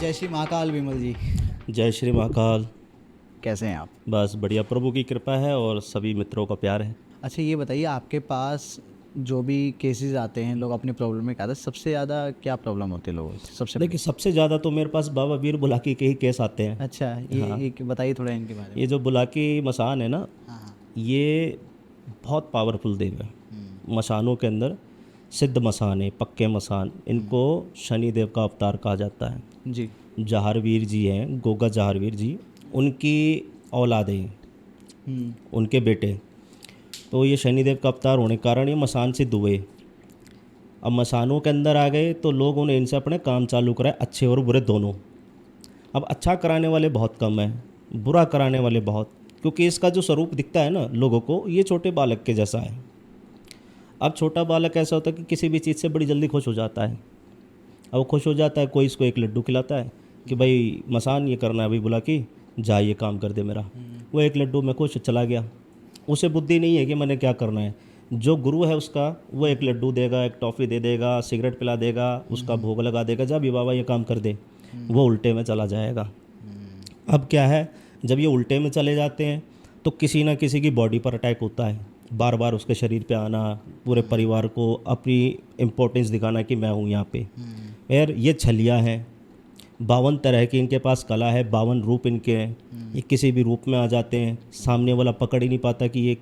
जय श्री महाकाल विमल जी। जय श्री महाकाल। कैसे हैं आप? बस बढ़िया, प्रभु की कृपा है और सभी मित्रों का प्यार है। अच्छा ये बताइए, आपके पास जो भी केसेस आते हैं, लोग अपनी प्रॉब्लम में कहते हैं, सबसे ज़्यादा क्या प्रॉब्लम होती है लोगों से सबसे देखिए, सबसे ज़्यादा तो मेरे पास बाबा वीर बुलाकी के ही केस आते हैं। अच्छा, ये बताइए थोड़ा इनके बारे में। ये जो बुलाकी मसान है ना, हाँ हाँ। ये बहुत पावरफुल देव है। मसानों के अंदर सिद्ध मसान है, पक्के मसान, इनको शनि देव का अवतार कहा जाता है। जी। जहारवीर जी हैं, गोगा जहारवीर जी, उनकी औलाद हैं, उनके बेटे। तो ये शनिदेव का अवतार होने के कारण ये मसान सिद्ध हुए। अब मसानों के अंदर आ गए तो लोग उन्हें इनसे अपने काम चालू कराए, अच्छे और बुरे दोनों। अब अच्छा कराने वाले बहुत कम हैं, बुरा कराने वाले बहुत, क्योंकि इसका जो स्वरूप दिखता है ना लोगों को, ये छोटे बालक के जैसा है। अब छोटा बालक ऐसा होता है कि किसी भी चीज़ से बड़ी जल्दी खुश हो जाता है। अब वो खुश हो जाता है, कोई इसको एक लड्डू खिलाता है कि भाई मसान ये करना है, अभी बुला कि जा ये काम कर दे मेरा। वो एक लड्डू में खुश चला गया, उसे बुद्धि नहीं है कि मैंने क्या करना है। जो गुरु है उसका, वो एक लड्डू देगा, एक टॉफ़ी दे देगा, सिगरेट पिला देगा, उसका भोग लगा देगा, जा भी बाबा ये काम कर दे। वो उल्टे में चला जाएगा। अब क्या है, जब ये उल्टे में चले जाते हैं तो किसी ना किसी की बॉडी पर अटैक होता है, बार बार उसके शरीर पे आना, पूरे परिवार को अपनी इम्पोर्टेंस दिखाना कि मैं हूँ यहाँ पे। यार ये छलिया है, 52 तरह की इनके पास कला है, 52 रूप इनके हैं। ये किसी भी रूप में आ जाते हैं, सामने वाला पकड़ ही नहीं पाता कि ये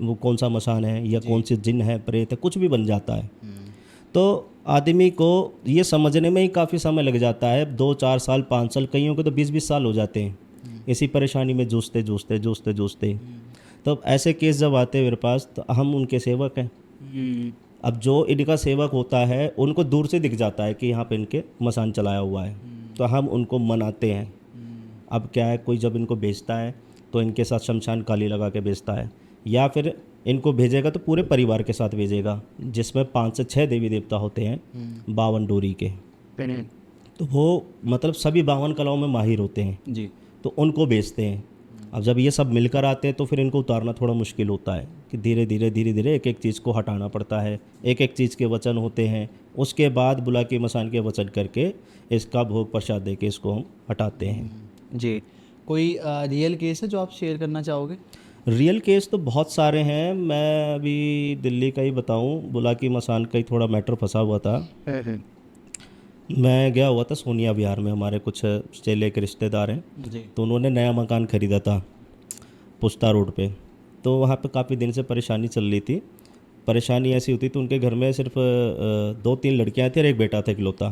वो कौन सा मसान है या कौन सी जिन है, प्रेत है, कुछ भी बन जाता है। तो आदमी को ये समझने में ही काफ़ी समय लग जाता है, 2-4 साल 5 साल, कईयों के तो 20-20 साल हो जाते हैं इसी परेशानी में जूझते जूझते जूझते जूझते। तो ऐसे केस जब आते हैं मेरे पास तो हम उनके सेवक हैं। अब जो इनका सेवक होता है उनको दूर से दिख जाता है कि यहाँ पे इनके मसान चलाया हुआ है, तो हम उनको मनाते हैं। अब क्या है, कोई जब इनको बेचता है तो इनके साथ शमशान काली लगा के बेचता है, या फिर इनको भेजेगा तो पूरे परिवार के साथ भेजेगा, जिसमें 5 से 6 देवी देवता होते हैं 52 डोरी के। तो वो मतलब सभी 52 कलाओं में माहिर होते हैं जी। तो उनको बेचते हैं। अब जब ये सब मिलकर आते हैं तो फिर इनको उतारना थोड़ा मुश्किल होता है कि धीरे धीरे एक एक चीज़ को हटाना पड़ता है, एक एक चीज़ के वचन होते हैं, उसके बाद बुला के मसान के वचन करके इसका भोग प्रसाद दे के इसको हम हटाते हैं। जी। कोई रियल केस है जो आप शेयर करना चाहोगे? रियल केस तो बहुत सारे हैं, मैं अभी दिल्ली का ही बताऊं, बुला की मसान का ही थोड़ा मैटर फंसा हुआ था। मैं गया हुआ था सोनिया विहार में, हमारे कुछ चेले के रिश्तेदार हैं जी। तो उन्होंने नया मकान ख़रीदा था पुस्ता रोड पे। तो वहाँ पे काफ़ी दिन से परेशानी चल रही थी। परेशानी ऐसी होती तो उनके घर में सिर्फ 2-3 लड़कियाँ थी और एक बेटा था इकलौता।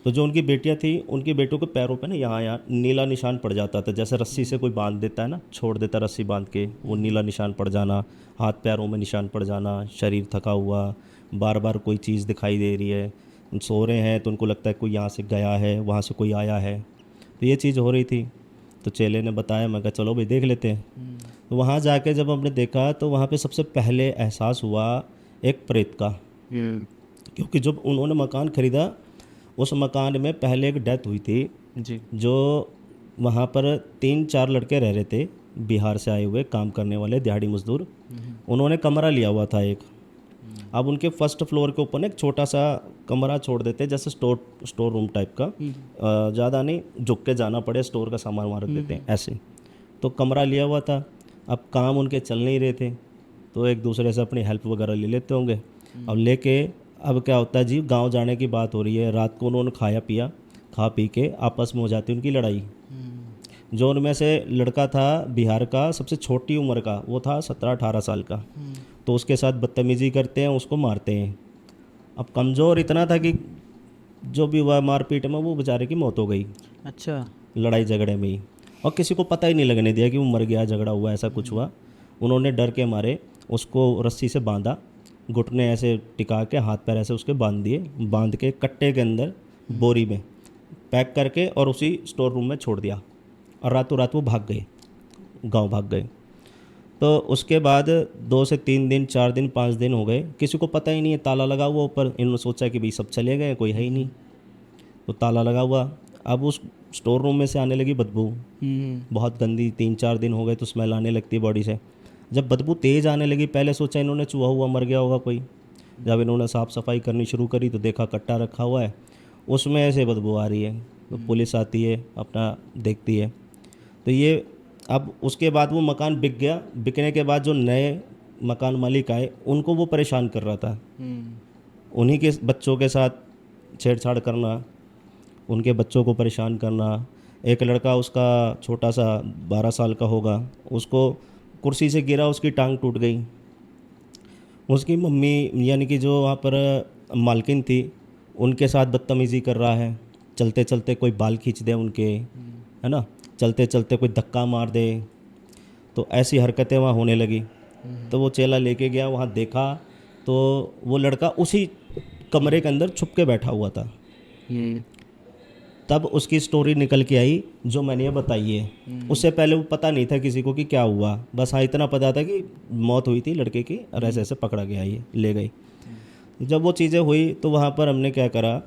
तो जो उनकी बेटियाँ थी, उनकी बेटों के पैरों पे ना यहाँ नीला निशान पड़ जाता था, जैसे रस्सी से कोई बांध देता है ना, छोड़ देता रस्सी बांध के, वो नीला निशान पड़ जाना, हाथ पैरों में निशान पड़ जाना, शरीर थका हुआ, बार बार कोई चीज़ दिखाई दे रही है, सो रहे हैं तो उनको लगता है कोई यहाँ से गया है, वहाँ से कोई आया है। तो ये चीज़ हो रही थी। तो चेले ने बताया, मैं कहा चलो भाई देख लेते हैं। तो वहाँ जाके जब हमने देखा तो वहाँ पे सबसे पहले एहसास हुआ एक प्रेत का, क्योंकि जब उन्होंने मकान ख़रीदा उस मकान में पहले एक डेथ हुई थी जी। जो वहाँ पर 3-4 लड़के रह रहे थे, बिहार से आए हुए काम करने वाले दिहाड़ी मजदूर। उन्होंने कमरा लिया हुआ था एक। अब उनके फर्स्ट फ्लोर के ऊपर ना एक छोटा सा कमरा छोड़ देते, जैसे स्टोर रूम टाइप का, ज़्यादा नहीं, झुक के जाना पड़े, स्टोर का सामान वहाँ रख देते हैं ऐसे। तो कमरा लिया हुआ था। अब काम उनके चल नहीं रहे थे तो एक दूसरे से अपनी हेल्प वगैरह ले लेते होंगे। अब लेके अब क्या होता है जी, गांव जाने की बात हो रही है, रात को उन्होंने खाया पिया, खा पी के आपस में हो जाती उनकी लड़ाई। जो उनमें से लड़का था बिहार का, सबसे छोटी उम्र का, वो था 17-18 साल का, तो उसके साथ बदतमीज़ी करते हैं, उसको मारते हैं। अब कमज़ोर इतना था कि जो भी हुआ मारपीट में वो बेचारे की मौत हो गई। अच्छा। लड़ाई झगड़े में ही, और किसी को पता ही नहीं लगने दिया कि वो मर गया, झगड़ा हुआ, ऐसा कुछ हुआ। उन्होंने डर के मारे उसको रस्सी से बांधा, घुटने ऐसे टिका के, हाथ पैर ऐसे उसके बांध दिए, बांध के कट्टे के अंदर बोरी में पैक करके और उसी स्टोर रूम में छोड़ दिया, और रातों रात वो भाग गए, गांव भाग गए। तो उसके बाद 2 से 3 दिन, 4 दिन, 5 दिन हो गए, किसी को पता ही नहीं है, ताला लगा हुआ ऊपर। इन्होंने सोचा कि भाई सब चले गए, कोई है ही नहीं, तो ताला लगा हुआ। अब उस स्टोर रूम में से आने लगी बदबू, बहुत गंदी। 3-4 दिन हो गए तो स्मेल आने लगती है बॉडी से। जब बदबू तेज़ आने लगी, पहले सोचा इन्होंने चूहा हुआ मर गया होगा कोई। जब इन्होंने साफ़ सफाई करनी शुरू करी तो देखा कट्टा रखा हुआ है, उसमें ऐसे बदबू आ रही है। तो पुलिस आती है, अपना देखती है। तो ये अब उसके बाद वो मकान बिक गया। बिकने के बाद जो नए मकान मालिक आए उनको वो परेशान कर रहा था। उन्हीं के बच्चों के साथ छेड़छाड़ करना, उनके बच्चों को परेशान करना। एक लड़का उसका छोटा सा 12 साल का होगा, उसको कुर्सी से गिरा, उसकी टांग टूट गई। उसकी मम्मी यानी कि जो वहाँ पर मालकिन थी उनके साथ बदतमीज़ी कर रहा है। चलते चलते कोई बाल खींच दे उनके, है ना, चलते चलते कोई धक्का मार दे, तो ऐसी हरकतें वहाँ होने लगी। तो वो चेला लेके गया, वहाँ देखा तो वो लड़का उसी कमरे के अंदर छुप के बैठा हुआ था। तब उसकी स्टोरी निकल के आई जो मैंने ये बताई है। उससे पहले वो पता नहीं था किसी को कि क्या हुआ, बस हाँ इतना पता था कि मौत हुई थी लड़के की और ऐसे ऐसे पकड़ा गया, ये ले गई। जब वो चीज़ें हुई तो वहाँ पर हमने क्या करा,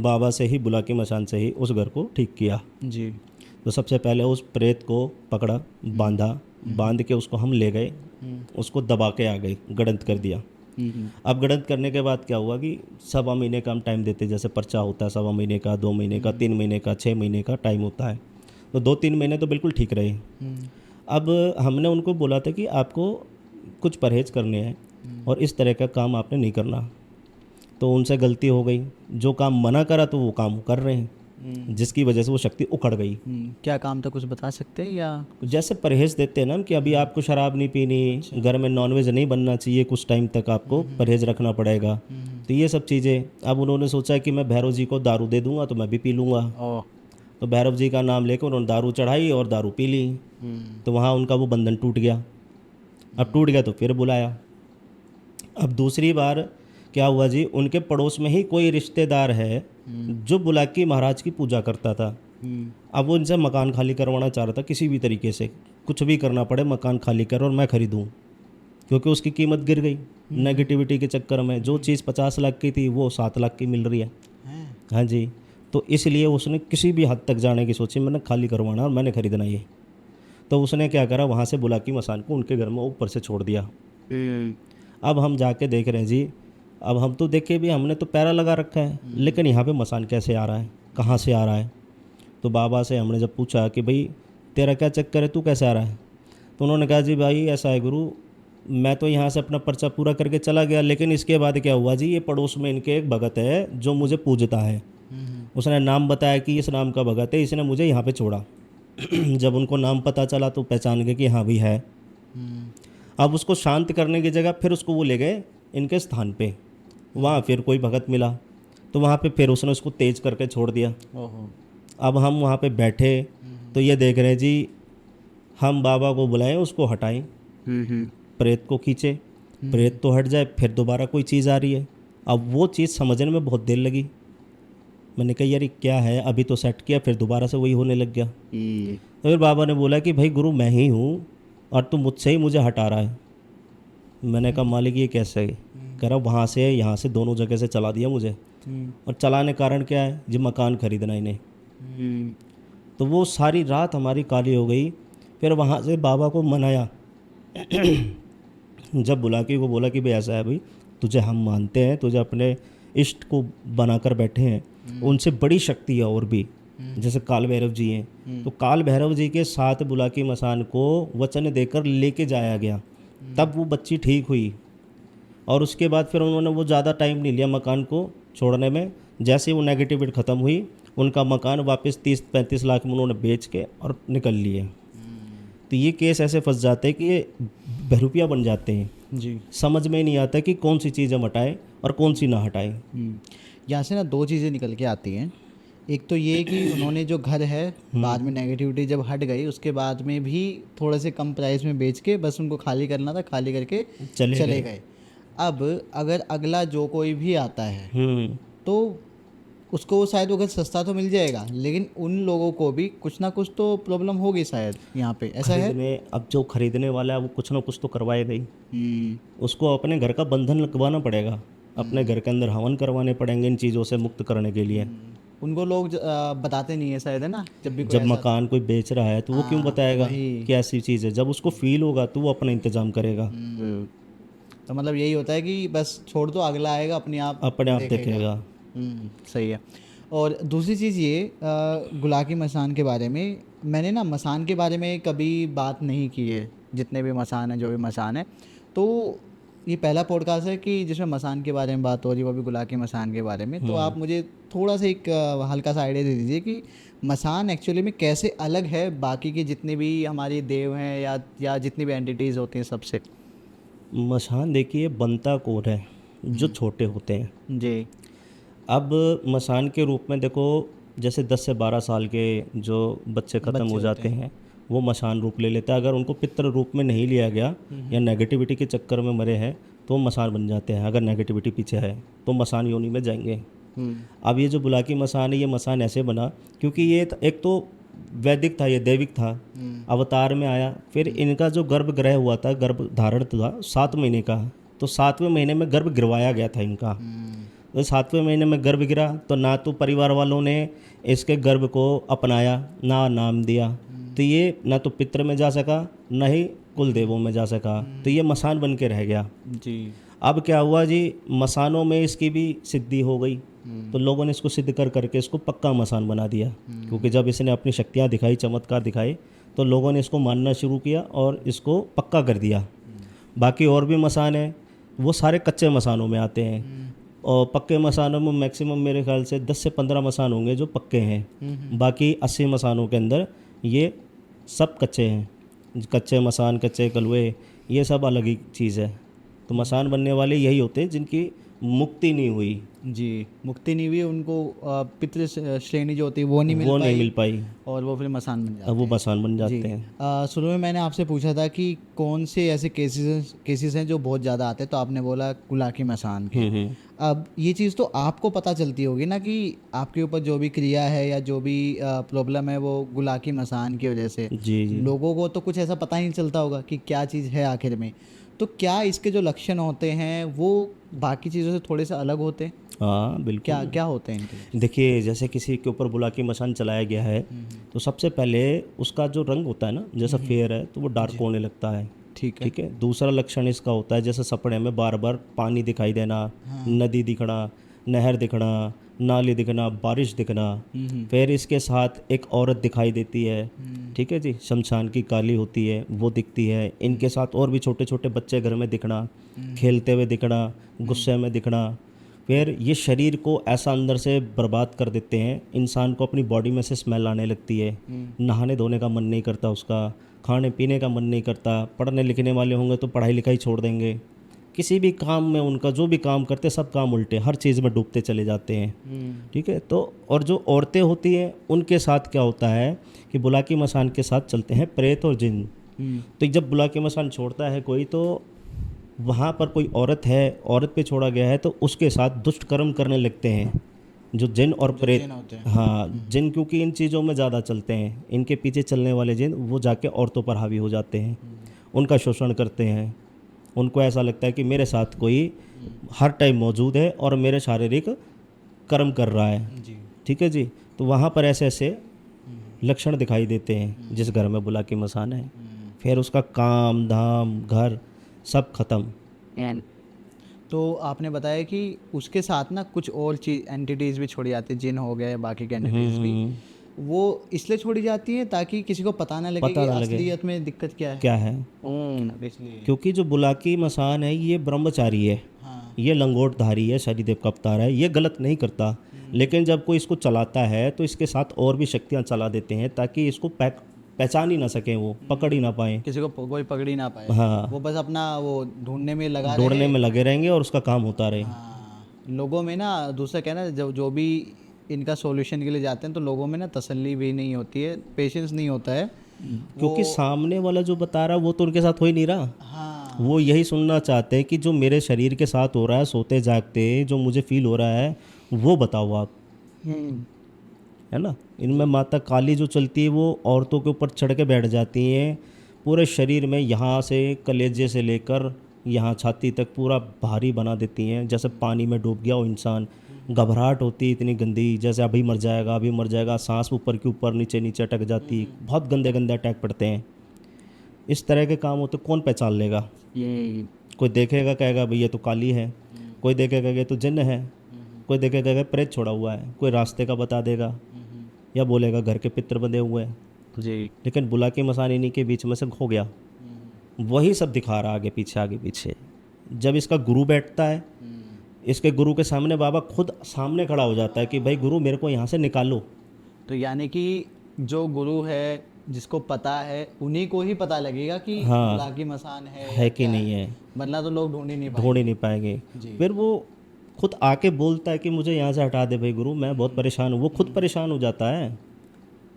बाबा से ही, बुला के मशान से ही उस घर को ठीक किया जी। तो सबसे पहले उस प्रेत को पकड़ा, बांधा, बांध के उसको हम ले गए, उसको दबा के आ गए, गड़ंत कर दिया। अब गड़ंत करने के बाद क्या हुआ कि 1.25 महीने का हम टाइम देते, जैसे पर्चा होता है 1.25 महीने का, 2 महीने का, 3 महीने का, 6 महीने का टाइम होता है। तो 2-3 महीने तो बिल्कुल ठीक रहे। अब हमने उनको बोला था कि आपको कुछ परहेज करने हैं और इस तरह का काम आपने नहीं करना। तो उनसे गलती हो गई, जो काम मना करा तो वो काम कर रहे हैं, जिसकी वजह से वो शक्ति उखड़ गई। क्या काम था, कुछ बता सकते हैं या? जैसे परहेज देते हैं ना कि अभी आपको शराब नहीं पीनी, घर में नॉनवेज नहीं बनना चाहिए, कुछ टाइम तक आपको परहेज रखना पड़ेगा। तो ये सब चीज़ें, अब उन्होंने सोचा कि मैं भैरव जी को दारू दे दूंगा तो मैं भी पी लूँगा। तो भैरव जी का नाम लेकर उन्होंने दारू चढ़ाई और दारू पी ली। तो वहाँ उनका वो बंधन टूट गया। अब टूट गया तो फिर बुलाया। अब दूसरी बार क्या हुआ जी, उनके पड़ोस में ही कोई रिश्तेदार है जो बुलाकी महाराज की पूजा करता था। अब वो इनसे मकान खाली करवाना चाह रहा था, किसी भी तरीके से कुछ भी करना पड़े मकान खाली कर और मैं खरीदूं, क्योंकि उसकी कीमत गिर गई नेगेटिविटी के चक्कर में। जो चीज़ 50 लाख की थी वो 7 लाख की मिल रही है। हाँ जी, तो इसलिए उसने किसी भी हद तक जाने की सोची, मैंने खाली करवाना और मैंने खरीदना ये। तो उसने क्या करा, वहाँ से बुलाकी मसान को उनके घर में ऊपर से छोड़ दिया। अब हम जाके देख रहे हैं जी, अब हम तो देखे भी, हमने तो पैरा लगा रखा है, लेकिन यहाँ पे मसान कैसे आ रहा है, कहाँ से आ रहा है। तो बाबा से हमने जब पूछा कि भाई तेरा क्या चक्कर है, तू कैसे आ रहा है, तो उन्होंने कहा जी भाई ऐसा है गुरु, मैं तो यहाँ से अपना पर्चा पूरा करके चला गया, लेकिन इसके बाद क्या हुआ जी, ये पड़ोस में इनके एक भगत है जो मुझे पूजता है। उसने नाम बताया कि इस नाम का भगत है, इसने मुझे यहाँ पर छोड़ा। जब उनको नाम पता चला तो पहचान गए कि हाँ भी है। अब उसको शांत करने की जगह फिर उसको वो ले गए इनके स्थान पे, वहाँ फिर कोई भगत मिला तो वहाँ पे फिर उसने उसको तेज करके छोड़ दिया। अब हम वहाँ पे बैठे तो ये देख रहे हैं जी, हम बाबा को बुलाएं, उसको हटाएं, प्रेत को खींचे, प्रेत तो हट जाए, फिर दोबारा कोई चीज़ आ रही है। अब वो चीज़ समझने में बहुत देर लगी। मैंने कहा यार क्या है, अभी तो सेट किया, फिर दोबारा से वही होने लग गया। तो फिर बाबा ने बोला कि भाई गुरु मैं ही हूँ और तू मुझसे ही मुझे हटा रहा है। मैंने कहा मालिक ये कैसे? कह रहा वहाँ से यहाँ से दोनों जगह से चला दिया मुझे। और चलाने कारण क्या है जी, मकान खरीदना इन्हें। तो वो सारी रात हमारी काली हो गई। फिर वहाँ से बाबा को मनाया। जब बुलाकी को बोला कि भाई ऐसा है, भाई तुझे हम मानते हैं, तुझे अपने इष्ट को बनाकर बैठे हैं, उनसे बड़ी शक्ति है और भी, जैसे काल भैरव जी हैं। तो काल भैरव जी के साथ बुलाकी मसान को वचन देकर लेके जाया गया, तब वो बच्ची ठीक हुई। और उसके बाद फिर उन्होंने वो ज़्यादा टाइम नहीं लिया मकान को छोड़ने में। जैसे वो नेगेटिविटी ख़त्म हुई, उनका मकान वापस 30-35 लाख में उन्होंने बेच के और निकल लिए। तो ये केस ऐसे फंस जाते हैं कि ये बहरूपिया बन जाते हैं जी। समझ में ही नहीं आता कि कौन सी चीज़ हम हटाएं और कौन सी ना हटाएं। यहाँ से ना 2 चीज़ें निकल के आती हैं। एक तो ये कि उन्होंने जो घर है बाद में नेगेटिविटी जब हट गई, उसके बाद में भी थोड़े से कम प्राइस में बेच के बस उनको खाली करना था, खाली करके चले गए। अब अगर अगला जो कोई भी आता है तो उसको शायद वो घर सस्ता तो मिल जाएगा, लेकिन उन लोगों को भी कुछ ना कुछ तो प्रॉब्लम होगी शायद यहाँ पे, ऐसा है। अब जो खरीदने वाला है वो कुछ ना कुछ तो करवाएगा ही। उसको अपने घर का बंधन लगवाना पड़ेगा, अपने घर के अंदर हवन करवाने पड़ेंगे इन चीज़ों से मुक्त करने के लिए। उनको लोग बताते नहीं है शायद, है ना। जब मकान कोई बेच रहा है तो वो क्यों बताएगा कि ऐसी चीज़ है? जब उसको फील होगा तो वो अपना इंतजाम करेगा। तो मतलब यही होता है कि बस छोड़ दो, अगला आएगा अपने आप देखेगा। सही है। और दूसरी चीज़ ये गुलाकी मसान के बारे में, मैंने ना मसान के बारे में कभी बात नहीं की है, जितने भी मसान हैं, जो भी मसान है, तो ये पहला पॉडकास्ट है कि जिसमें मसान के बारे में बात हो रही है, वो भी गुलाकी मसान के बारे में। तो आप मुझे थोड़ा सा एक हल्का सा आइडिया दे दीजिए कि मसान एक्चुअली में कैसे अलग है बाकी के जितने भी हमारे देव हैं या जितनी भी एंटिटीज़ होती हैं सबसे। मसान देखिए बनता कौन है, जो छोटे होते हैं। जी। अब मसान के रूप में देखो, जैसे 10 से 12 साल के जो बच्चे ख़त्म हो जाते हैं वो मसान रूप ले लेते हैं। अगर उनको पितृ रूप में नहीं लिया गया या नेगेटिविटी के चक्कर में मरे हैं तो वो मसान बन जाते हैं। अगर नेगेटिविटी पीछे है तो मसान योनि में जाएंगे। अब ये जो बुलाकी मसान है, ये मसान ऐसे बना क्योंकि ये एक तो वैदिक था, ये दैविक था, अवतार में आया। फिर इनका जो गर्भगृह हुआ था, गर्भ धारण था 7 महीने का, तो 7वें महीने में गर्भ गिरवाया गया था इनका। तो 7वें महीने में गर्भ गिरा तो ना तो परिवार वालों ने इसके गर्भ को अपनाया, ना नाम दिया, तो ये ना तो पितृ में जा सका, ना ही कुल देवों में जा सका, तो ये मसान बन के रह गया जी। अब क्या हुआ जी, मसानों में इसकी भी सिद्धि हो गई, तो लोगों ने इसको सिद्ध कर करके इसको पक्का मसान बना दिया। क्योंकि जब इसने अपनी शक्तियाँ दिखाई, चमत्कार दिखाए, तो लोगों ने इसको मानना शुरू किया और इसको पक्का कर दिया। बाकी और भी मसान हैं, वो सारे कच्चे मसानों में आते हैं, और पक्के मसानों में मैक्सिमम मेरे ख्याल से 10 से 15 मसान होंगे जो पक्के हैं। बाकी 80 मसानों के अंदर ये सब कच्चे हैं। कच्चे मसान, कच्चे कलवे, ये सब अलग ही चीज़ है। तो मसान बनने वाले यही होते हैं जिनकी मुक्ति नहीं हुई। जी, मुक्ति नहीं हुई, उनको पितृ श्रेणी जो होती है वो नहीं मिल पाई और वो फिर मसान बन जाते हैं। वो मसान बन जाते हैं। शुरू में मैंने आपसे पूछा था कि कौन से ऐसे केसेस हैं जो बहुत ज़्यादा आते हैं, तो आपने बोला गुलाकी मसान के। अब ये चीज़ तो आपको पता चलती होगी ना कि आपके ऊपर जो भी क्रिया है या जो भी प्रॉब्लम है वो गुलाकी मसान की वजह से। जी। लोगों को तो कुछ ऐसा पता ही नहीं चलता होगा कि क्या चीज़ है आखिर में। तो क्या इसके जो लक्षण होते हैं वो बाकी चीज़ों से थोड़े से अलग होते हैं? हाँ बिल्कुल। क्या क्या होते हैं इनके? देखिए, जैसे किसी के ऊपर बुलाकी मसान चलाया गया है तो सबसे पहले उसका जो रंग होता है ना, जैसा फेयर है तो वो डार्क होने लगता है। ठीक है। दूसरा लक्षण इसका होता है जैसे सपने में बार बार पानी दिखाई देना, नदी दिखना, नहर दिखना, नाली दिखना, बारिश दिखना। फिर इसके साथ एक औरत दिखाई देती है, ठीक है जी, शमशान की काली होती है वो दिखती है। इनके साथ और भी छोटे छोटे बच्चे घर में दिखना, खेलते हुए दिखना, गुस्से में दिखना। फिर ये शरीर को ऐसा अंदर से बर्बाद कर देते हैं, इंसान को अपनी बॉडी में से स्मेल आने लगती है, नहाने धोने का मन नहीं करता उसका, खाने पीने का मन नहीं करता। पढ़ने लिखने वाले होंगे तो पढ़ाई लिखाई छोड़ देंगे, किसी भी काम में उनका जो भी काम करते सब काम उल्टे, हर चीज़ में डूबते चले जाते हैं। ठीक है। तो और जो औरतें होती हैं उनके साथ क्या होता है कि बुलाकी मसान के साथ चलते हैं प्रेत और जिन। तो जब बुलाकी मसान छोड़ता है कोई, तो वहाँ पर कोई औरत है, औरत पे छोड़ा गया है, तो उसके साथ दुष्ट कर्म करने लगते हैं जो जिन और प्रेत। हाँ, जिन क्योंकि इन चीज़ों में ज़्यादा चलते हैं, इनके पीछे चलने वाले जिन वो जाके औरतों पर हावी हो जाते हैं, उनका शोषण करते हैं। उनको ऐसा लगता है कि मेरे साथ कोई हर टाइम मौजूद है और मेरे शारीरिक कर्म कर रहा है जी। ठीक है जी। तो वहाँ पर ऐसे ऐसे लक्षण दिखाई देते हैं जिस घर में बुलाकी मसान है। फिर उसका काम धाम घर सब खत्म। तो आपने बताया कि उसके साथ ना कुछ और चीज एंटिटीज़ भी छोड़ी जाती है, जिन हो गए, बाकी के एंटिटीज़ भी, वो इसलिए छोड़ी जाती है ताकि किसी को पता ना लगे कि असलियत में दिक्कत क्या है। इसलिए क्योंकि जो बुलाकी मसान है ये ब्रह्मचारी है। हाँ। ये लंगोटधारी है, शनिदेव का अवतार है, ये गलत नहीं करता। लेकिन जब कोई इसको चलाता है तो इसके साथ और भी शक्तियाँ चला देते हैं ताकि इसको पहचान ही ना सके, वो पकड़ ही ना पाए, किसी को कोई पकड़ ही ना पाए। हाँ, वो बस अपना वो ढूंढने में लगे रहेंगे और उसका काम होता रहे। हाँ। लोगों में ना दूसरा कहना, जो भी इनका सॉल्यूशन के लिए जाते हैं तो लोगों में ना तसल्ली भी नहीं होती है, पेशेंस नहीं होता है, क्योंकि सामने वाला जो बता रहा है वो तो उनके साथ हो ही नहीं रहा। हाँ। वो यही सुनना चाहते हैं कि जो मेरे शरीर के साथ हो रहा है, सोते जागते जो मुझे फील हो रहा है वो बताओ आप, है ना। इनमें माता काली जो चलती है वो औरतों के ऊपर चढ़ के बैठ जाती हैं, पूरे शरीर में यहाँ से कलेजे से लेकर यहाँ छाती तक पूरा भारी बना देती हैं, जैसे पानी में डूब गया हो इंसान। घबराहट होती है इतनी गंदी, जैसे अभी मर जाएगा, सांस ऊपर के ऊपर नीचे नीचे अटक जाती, बहुत गंदे गंदे अटैक पड़ते हैं। इस तरह के काम होते, कौन पहचान लेगा? कोई देखेगा कहेगा भाई ये तो काली है, कोई देखेगा ये तो जिन्न है, कोई देखेगा कि प्रेत छोड़ा हुआ है, कोई रास्ते का बता देगा या बोलेगा घर के पितर बंधे हुए हैं। जी। लेकिन बुला की मसान इन्हीं के बीच में से हो गया, वही सब दिखा रहा आगे पीछे आगे पीछे। जब इसका गुरु बैठता है, इसके गुरु के सामने बाबा खुद सामने खड़ा हो जाता है कि भाई गुरु मेरे को यहाँ से निकालो। तो यानी कि जो गुरु है, जिसको पता है, उन्हीं को ही पता लगेगा कि हाँ, खुदा की मसान है है कि नहीं है, वरना तो लोग ढूंढ ही नहीं पाएंगे। ढूंढ ही नहीं पाएंगे। जी। फिर वो खुद आके बोलता है कि मुझे यहाँ से हटा दे भाई गुरु, मैं बहुत परेशान हूँ। वो खुद परेशान हो जाता है,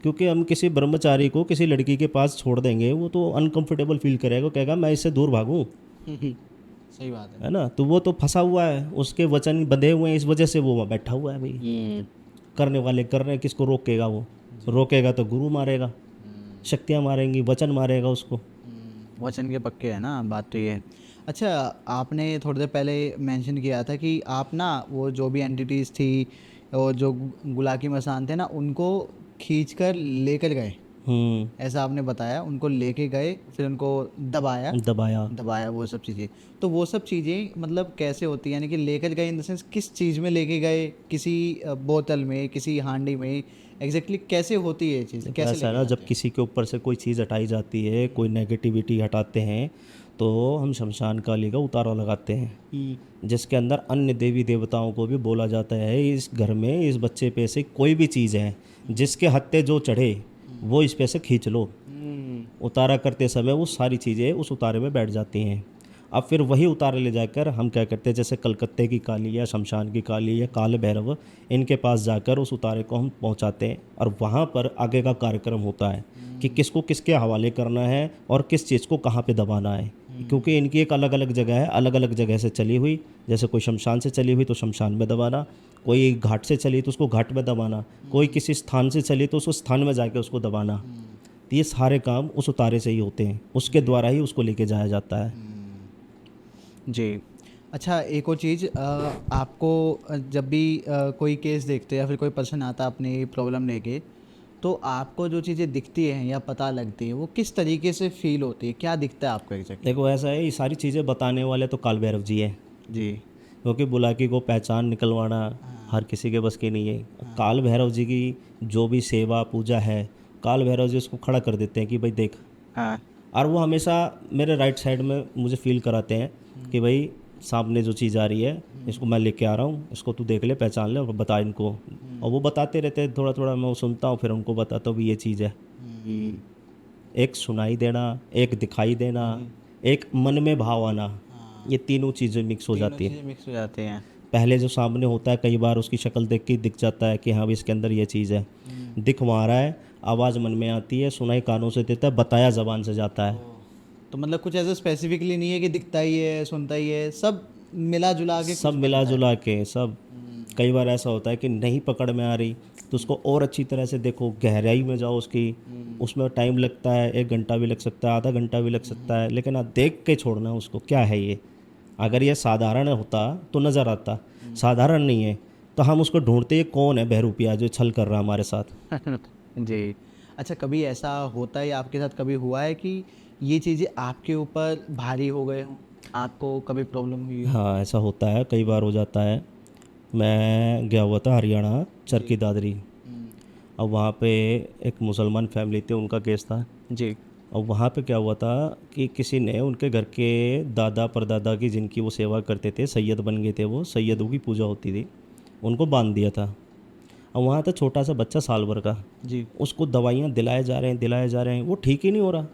क्योंकि हम किसी ब्रह्मचारी को किसी लड़की के पास छोड़ देंगे, वो तो अनकंफर्टेबल फील करेगा, वो कहेगा मैं इससे दूर भागूं, सही बात है ना। तो वो तो फंसा हुआ है, उसके वचन बंधे हुए हैं, इस वजह से वो वहाँ बैठा हुआ है भाई। है। करने वाले कर रहे हैं, किसको रोकेगा? वो रोकेगा तो गुरु मारेगा, शक्तियाँ मारेंगी, वचन मारेगा उसको। वचन के पक्के है ना, बात तो ये है। अच्छा, आपने थोड़ी देर पहले मेंशन किया था कि आप ना वो जो भी एंटिटीज़ थी और जो गुलाकी मसान थे ना, उनको खींच कर लेकर गए, ऐसा आपने बताया। उनको लेके गए, फिर उनको दबाया दबाया। वो सब चीज़ें। तो वो सब चीज़ें मतलब कैसे होती है, यानी कि लेकर गए इन द सेंस किस चीज़ में लेके गए? किसी बोतल में, किसी हांडी में? एग्जैक्टली कैसे होती है ये चीज़, कैसे ऐसा है ना, लेके जब किसी के ऊपर से कोई चीज़ हटाई जाती है, कोई नेगेटिविटी हटाते हैं, तो हम शमशान काली का उतारा लगाते हैं, जिसके अंदर अन्य देवी देवताओं को भी बोला जाता है इस घर में इस बच्चे पे से कोई भी चीज़ है जिसके हत्ते जो चढ़े वो इस पे से खींच लो। उतारा करते समय वो सारी चीज़ें उस उतारे में बैठ जाती हैं। अब फिर वही उतारे ले जाकर हम क्या करते हैं, जैसे कलकत्ते की काली या शमशान की काली या काल भैरव, इनके पास जाकर उस उतारे को हम पहुंचाते हैं, और वहां पर आगे का कार्यक्रम होता है कि किसको किसके हवाले करना है और किस चीज़ को कहाँ पे दबाना है। क्योंकि इनकी एक अलग अलग जगह है, अलग अलग जगह से चली हुई, जैसे कोई शमशान से चली हुई तो शमशान में दबाना, कोई घाट से चली तो उसको घाट में दबाना, कोई किसी स्थान से चली तो उस स्थान में जाके उसको दबाना। तो ये सारे काम उस उतारे से ही होते हैं, उसके द्वारा ही उसको लेके जाया जाता है। जी। अच्छा, एक और चीज़, आपको जब भी कोई केस देखते हैं या फिर कोई पर्सन आता है अपनी प्रॉब्लम लेके, तो आपको जो चीज़ें दिखती हैं या पता लगती है वो किस तरीके से फील होती है, क्या दिखता है आपको एग्जैक्टली? देखो ऐसा है, ये सारी चीज़ें बताने वाले तो काल भैरव जी हैं, जी। क्योंकि बुलाकी को पहचान निकलवाना हर किसी के बस की नहीं है। काल भैरव जी की जो भी सेवा पूजा है, काल भैरव जी उसको खड़ा कर देते हैं कि भाई देख। हाँ। और वो हमेशा मेरे राइट साइड में मुझे फील कराते हैं कि भाई सामने जो चीज़ आ रही है इसको मैं लेके आ रहा हूँ, इसको तू देख ले, पहचान ले और बता इनको। और वो बताते रहते हैं, थोड़ा थोड़ा मैं वो सुनता हूँ, फिर उनको बताता हूँ भी ये चीज़ है। एक सुनाई देना, एक दिखाई देना, एक मन में भाव आना, ये तीनों चीज़ें मिक्स हो जाती है। मिक्स हो जाते हैं। पहले जो सामने होता है कई बार उसकी शक्ल देख के दिख जाता है कि हाँ भाई इसके अंदर ये चीज़ है, दिख वहाँ रहा है, आवाज़ मन में आती है, सुनाई कानों से देता है, बताया ज़बान से जाता है। तो मतलब कुछ ऐसा स्पेसिफिकली नहीं है कि दिखता ही है, सुनता ही है, सब मिला जुला के सब मिला जुला के सब। कई बार ऐसा होता है कि नहीं पकड़ में आ रही तो उसको और अच्छी तरह से देखो, गहराई में जाओ उसकी, उसमें टाइम लगता है, 1 घंटा भी लग सकता है, आधा घंटा भी लग सकता है, लेकिन आप देख के छोड़ना उसको क्या है ये। अगर ये साधारण होता तो नज़र आता, साधारण नहीं है तो हम उसको ढूंढते ये कौन है बहरूपिया जो छल कर रहा हमारे साथ। जी। अच्छा, कभी ऐसा होता है, आपके साथ कभी हुआ है कि ये चीज़ें आपके ऊपर भारी हो गए हों, आपको कभी प्रॉब्लम हुई हो? हाँ ऐसा होता है, कई बार हो जाता है। मैं गया हुआ था हरियाणा चरखी दादरी, अब वहाँ पे एक मुसलमान फैमिली थी, उनका केस था जी। और वहाँ पे क्या हुआ था कि किसी ने उनके घर के दादा परदादा की, जिनकी वो सेवा करते थे, सैयद बन गए थे, वो सैयदों की पूजा होती थी, उनको बांध दिया था। और वहाँ था छोटा सा बच्चा साल भर का जी। उसको दवाइयाँ दिलाए जा रहे हैं, वो ठीक ही नहीं हो रहा।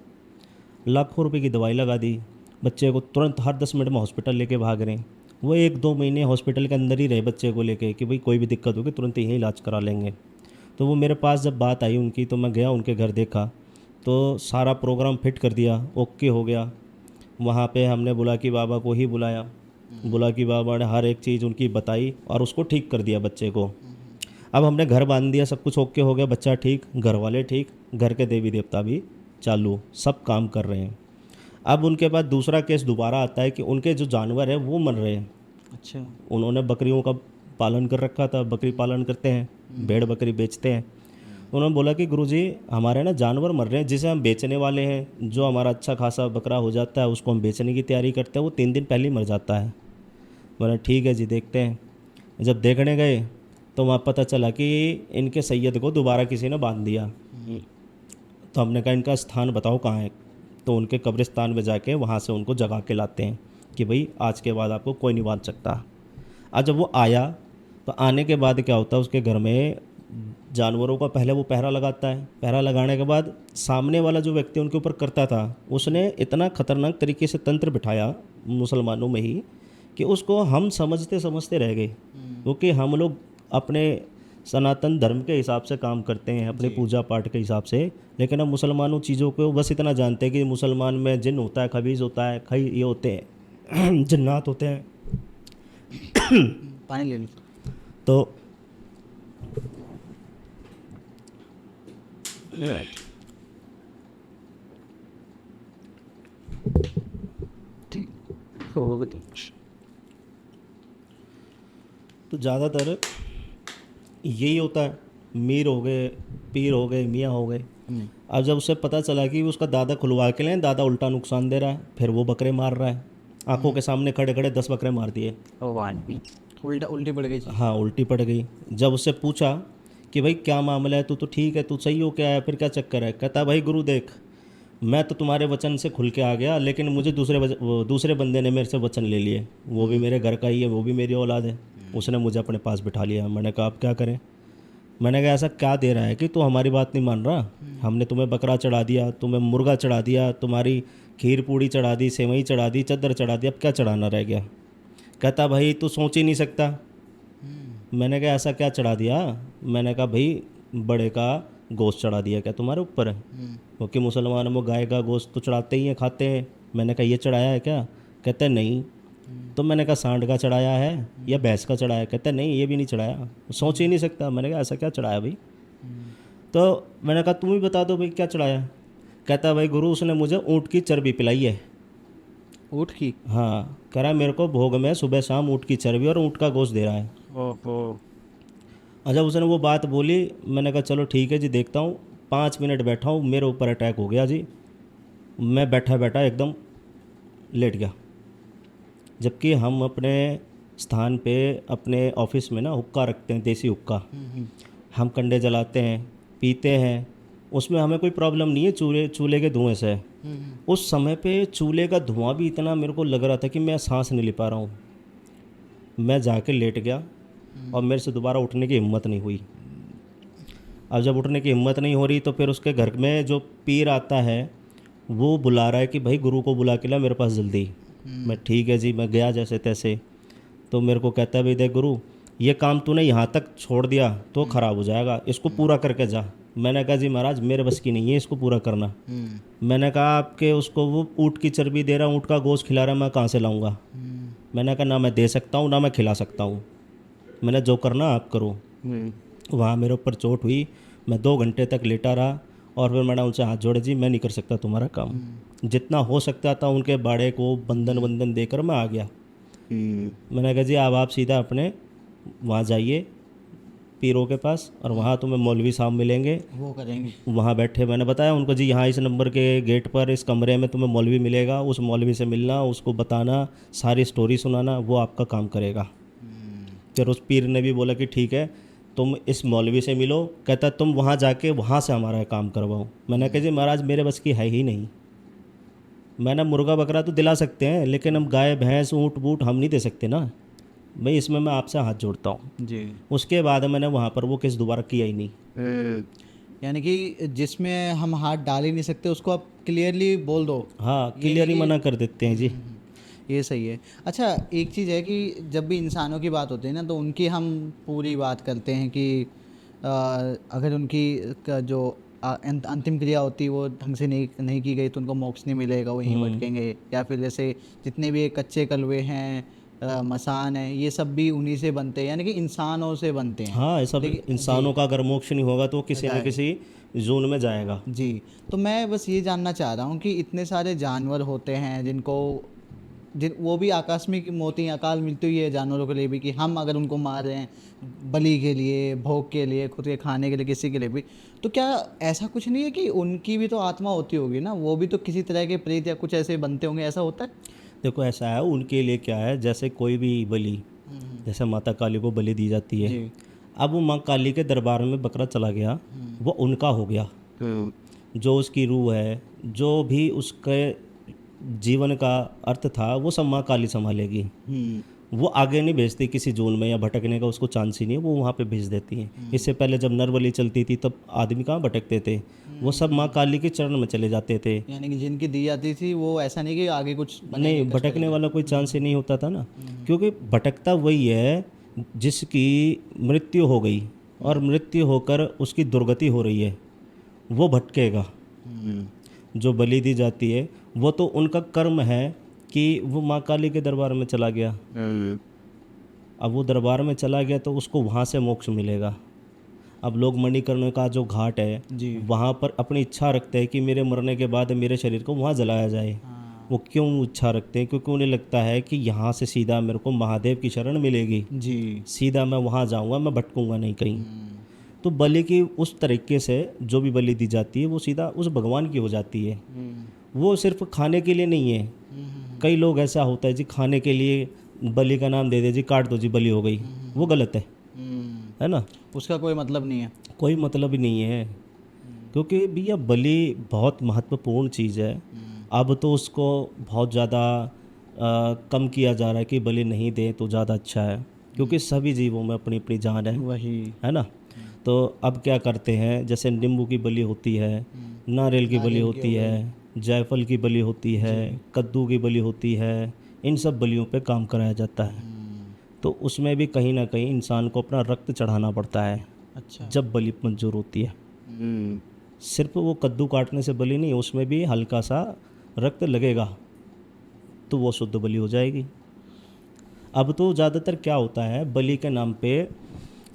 लाखों रुपए की दवाई लगा दी बच्चे को, तुरंत हर 10 मिनट में हॉस्पिटल लेके भाग रहे हैं। वो 1-2 महीने हॉस्पिटल के अंदर ही रहे बच्चे को लेके कि भाई कोई भी दिक्कत होगी तुरंत यहीं इलाज करा लेंगे। तो वो मेरे पास जब बात आई उनकी, तो मैं गया उनके घर, देखा तो सारा प्रोग्राम फिट कर दिया, ओके हो गया। वहाँ पे हमने बुलाकी बाबा को ही बुलाया, बुलाकी बाबा ने हर एक चीज़ उनकी बताई और उसको ठीक कर दिया बच्चे को। अब हमने घर बांध दिया, सब कुछ ओके हो गया, बच्चा ठीक, घर वाले ठीक, घर के देवी देवता भी चालू, सब काम कर रहे हैं। अब उनके बाद दूसरा केस दोबारा आता है कि उनके जो जानवर हैं वो मर रहे हैं। अच्छा। उन्होंने बकरियों का पालन कर रखा था, बकरी पालन करते हैं, भेड़ बकरी बेचते हैं। उन्होंने बोला कि गुरुजी हमारे ना जानवर मर रहे हैं जिसे हम बेचने वाले हैं, जो हमारा अच्छा खासा बकरा हो जाता है उसको हम बेचने की तैयारी करते हैं, वो 3 दिन पहले ही मर जाता है। बोला ठीक है जी देखते हैं। जब देखने गए तो वहाँ पता चला कि इनके सैयद को दोबारा किसी ने बांध दिया। तो हमने कहा इनका स्थान बताओ कहाँ है। तो उनके कब्रिस्तान में जाके वहाँ से उनको जगा के लाते हैं कि भाई आज के बाद आपको कोई नहीं बांध सकता। आज जब वो आया तो आने के बाद क्या होता है, उसके घर में जानवरों का पहले वो पहरा लगाता है। पहरा लगाने के बाद सामने वाला जो व्यक्ति उनके ऊपर करता था, उसने इतना खतरनाक तरीके से तंत्र बिठाया मुसलमानों में ही कि उसको हम समझते समझते रह गए, क्योंकि हम लोग अपने सनातन धर्म के हिसाब से काम करते हैं, अपने पूजा पाठ के हिसाब से। लेकिन हम मुसलमानों चीज़ों को बस इतना जानते हैं कि मुसलमान में जिन होता है, खबीज होता है, ये होते हैं जन्नात होते हैं। पानी ले लो। तो ठीक। तो ज़्यादातर यही होता है, मीर हो गए, पीर हो गए, मियाँ हो गए। अब जब उसे पता चला कि उसका दादा खुलवा के लें, दादा उल्टा नुकसान दे रहा है, फिर वो बकरे मार रहा है, आंखों के सामने खड़े खड़े 10 बकरे मार दिए। उल्टी पड़ गई। हाँ, उल्टी पड़ गई। जब उससे पूछा कि भाई क्या मामला है, तू तो ठीक है, तू सही हो, क्या है, फिर क्या चक्कर है? कहता भाई गुरु देख, मैं तो तुम्हारे वचन से खुल के आ गया, लेकिन मुझे दूसरे बंदे ने मेरे से वचन ले लिए, वो भी मेरे घर का ही है, वो भी मेरी औलाद है, उसने मुझे अपने पास बिठा लिया। मैंने कहा अब क्या करें? मैंने कहा ऐसा क्या दे रहा है कि तू हमारी बात नहीं मान रहा? हमने तुम्हें बकरा चढ़ा दिया, तुम्हें मुर्गा चढ़ा दिया, तुम्हारी खीर पूड़ी चढ़ा दी, सेवई चढ़ा दी, चद्दर चढ़ा दी, अब क्या चढ़ाना रह गया? कहता भाई तू सोच ही नहीं सकता। मैंने कहा ऐसा क्या चढ़ा दिया? मैंने कहा भाई बड़े का गोश्त चढ़ा दिया, क्या तुम्हारे ऊपर है? क्योंकि मुसलमानों में गाय का गोश्त तो चढ़ाते ही हैं, खाते हैं। मैंने कहा ये चढ़ाया है क्या? कहते हैं नहीं। तो मैंने कहा सांड का चढ़ाया है या भैंस का चढ़ाया है? कहते हैं नहीं, ये भी नहीं चढ़ाया, सोच ही नहीं सकता। मैंने कहा ऐसा क्या चढ़ाया भाई? तो मैंने कहा तुम ही बता दो भाई क्या चढ़ाया। कहता भाई गुरु उसने मुझे ऊँट की चर्बी पिलाई है। ऊँट की? हाँ, कह रहा मेरे को भोग में सुबह शाम ऊँट की चर्बी और ऊँट का गोश्त दे रहा है। अच्छा, उसने वो बात बोली, मैंने कहा चलो ठीक है जी, देखता हूँ। 5 मिनट बैठा हूँ, मेरे ऊपर अटैक हो गया जी। मैं बैठा बैठा एकदम लेट गया। जबकि हम अपने स्थान पे अपने ऑफिस में ना हुक्का रखते हैं, देसी हुक्का। हम कंडे जलाते हैं, पीते हैं, उसमें हमें कोई प्रॉब्लम नहीं है चूल्हे के धुएं से। उस समय पे चूल्हे का धुआं भी इतना मेरे को लग रहा था कि मैं सांस नहीं ले पा रहा हूँ। मैं जाके लेट गया और मेरे से दोबारा उठने की हिम्मत नहीं हुई। अब जब उठने की हिम्मत नहीं हो रही तो फिर उसके घर में जो पीर आता है वो बुला रहा है कि भाई गुरु को बुला के ला मेरे पास जल्दी। मैं ठीक है जी, मैं गया जैसे तैसे। तो मेरे को कहता है भाई देख गुरु, ये काम तूने यहाँ तक छोड़ दिया तो ख़राब हो जाएगा, इसको पूरा करके जा। मैंने कहा जी महाराज मेरे बस की नहीं है इसको पूरा करना। मैंने कहा आपके उसको वो ऊँट की चर्बी दे रहा, ऊँट का गोश्त खिला रहा, मैं कहाँ से लाऊंगा? मैंने कहा ना मैं दे सकता हूँ ना मैं खिला सकता हूँ, मैंने जो करना आप करो। वहाँ मेरे ऊपर चोट हुई, मैं 2 घंटे तक लेटा रहा और फिर मैंने उनसे हाथ जोड़े, जी मैं नहीं कर सकता तुम्हारा काम। जितना हो सकता था उनके बाड़े को बंधन देकर मैं आ गया। मैंने कहा जी अब आप सीधा अपने वहाँ जाइए पीरों के पास और वहाँ तुम्हें मौलवी साहब मिलेंगे, वो करेंगे। वहाँ बैठे। मैंने बताया उनको जी यहाँ इस नंबर के गेट पर इस कमरे में तुम्हें मौलवी मिलेगा, उस मौलवी से मिलना, उसको बताना, सारी स्टोरी सुनाना, वो आपका काम करेगा। फिर उस पीर ने भी बोला कि ठीक है तुम इस मौलवी से मिलो। कहता तुम वहाँ जाके वहाँ से हमारा काम करवाओ। मैंने कहा जी महाराज मेरे बस की है ही नहीं। मैंने मुर्गा बकरा तो दिला सकते हैं लेकिन हम गाय भैंस ऊँट बूट हम नहीं दे सकते ना भाई, इसमें मैं आपसे हाथ जोड़ता हूँ जी। उसके बाद मैंने वहाँ पर वो केस दोबारा किया ही नहीं। यानी कि जिसमें हम हाथ डाल ही नहीं सकते उसको आप क्लियरली बोल दो। हाँ, क्लियरली मना कर देते हैं जी। ये सही है। अच्छा, एक चीज़ है कि जब भी इंसानों की बात होती है ना तो उनकी हम पूरी बात करते हैं कि अगर उनकी जो अंतिम क्रिया होती है वो ढंग से नहीं की गई तो उनको मोक्ष नहीं मिलेगा, वहीं भटकेंगे। या फिर जैसे जितने भी कच्चे कलवे हैं, मसान है, ये सब भी उन्हीं से बनते हैं, यानी कि इंसानों से बनते हैं। हाँ, ये सब इंसानों का अगर मोक्ष नहीं होगा तो किसी न किसी जोन में जाएगा जी। तो मैं बस ये जानना चाह रहा हूँ कि इतने सारे जानवर होते हैं जिनको वो भी आकस्मिक मौत ही अकाल मृत्यु ही है जानवरों के लिए भी, कि हम अगर उनको मार रहे हैं बलि के लिए, भोग के लिए, खुद के खाने के लिए, किसी के लिए भी, तो क्या ऐसा कुछ नहीं है कि उनकी भी तो आत्मा होती होगी ना, वो भी तो किसी तरह के प्रेत या कुछ ऐसे बनते होंगे, ऐसा होता है? देखो ऐसा है, उनके लिए क्या है, जैसे कोई भी बलि जैसे माता काली को बलि दी जाती है। जी। अब वो माँ काली के दरबार में बकरा चला गया, वो उनका हो गया। जो उसकी रूह है, जो भी उसके जीवन का अर्थ था, वो सब माँ काली संभालेगी। वो आगे नहीं भेजती किसी जोन में, या भटकने का उसको चांस ही नहीं है, वो वहाँ पे भेज देती हैं। इससे पहले जब नरबली चलती थी तब आदमी कहाँ भटकते थे, वो सब माँ काली के चरण में चले जाते थे। यानी कि जिनकी दी जाती थी वो ऐसा नहीं कि आगे कुछ नहीं, भटकने वाला कोई चांस ही नहीं होता था ना, क्योंकि भटकता वही है जिसकी मृत्यु हो गई और मृत्यु होकर उसकी दुर्गति हो रही है, वो भटकेगा। जो बलि दी जाती है वो तो उनका कर्म है कि वो माँ काली के दरबार में चला गया। अब वो दरबार में चला गया तो उसको वहाँ से मोक्ष मिलेगा। अब लोग मणिकर्ण का जो घाट है जी। वहाँ पर अपनी इच्छा रखते हैं कि मेरे मरने के बाद मेरे शरीर को वहाँ जलाया जाए। वो क्यों इच्छा रखते हैं? क्योंकि उन्हें लगता है कि यहाँ से सीधा मेरे को महादेव की शरण मिलेगी, जी। सीधा मैं वहाँ जाऊँगा, मैं भटकूँगा नहीं कहीं। तो बलि की उस तरीके से जो भी बलि दी जाती है वो सीधा उस भगवान की हो जाती है। वो सिर्फ खाने के लिए नहीं है। कई लोग ऐसा होता है जी, खाने के लिए बलि का नाम दे दे जी, काट दो जी बलि हो गई, वो गलत है ना। उसका कोई मतलब नहीं है। कोई मतलब ही नहीं है, क्योंकि भैया बलि बहुत महत्वपूर्ण चीज़ है। अब तो उसको बहुत ज़्यादा कम किया जा रहा है कि बलि नहीं दे तो ज़्यादा अच्छा है, क्योंकि सभी जीवों में अपनी अपनी जान है, वही है ना। तो अब क्या करते हैं, जैसे नींबू की बलि होती है, नारियल की बलि होती है, जायफल की बलि होती है, कद्दू की बलि होती है, इन सब बलियों पे काम कराया जाता है। तो उसमें भी कहीं ना कहीं इंसान को अपना रक्त चढ़ाना पड़ता है। अच्छा। जब बलि मंजूर होती है, सिर्फ वो कद्दू काटने से बलि नहीं, उसमें भी हल्का सा रक्त लगेगा तो वो शुद्ध बलि हो जाएगी। अब तो ज़्यादातर क्या होता है, बलि के नाम पे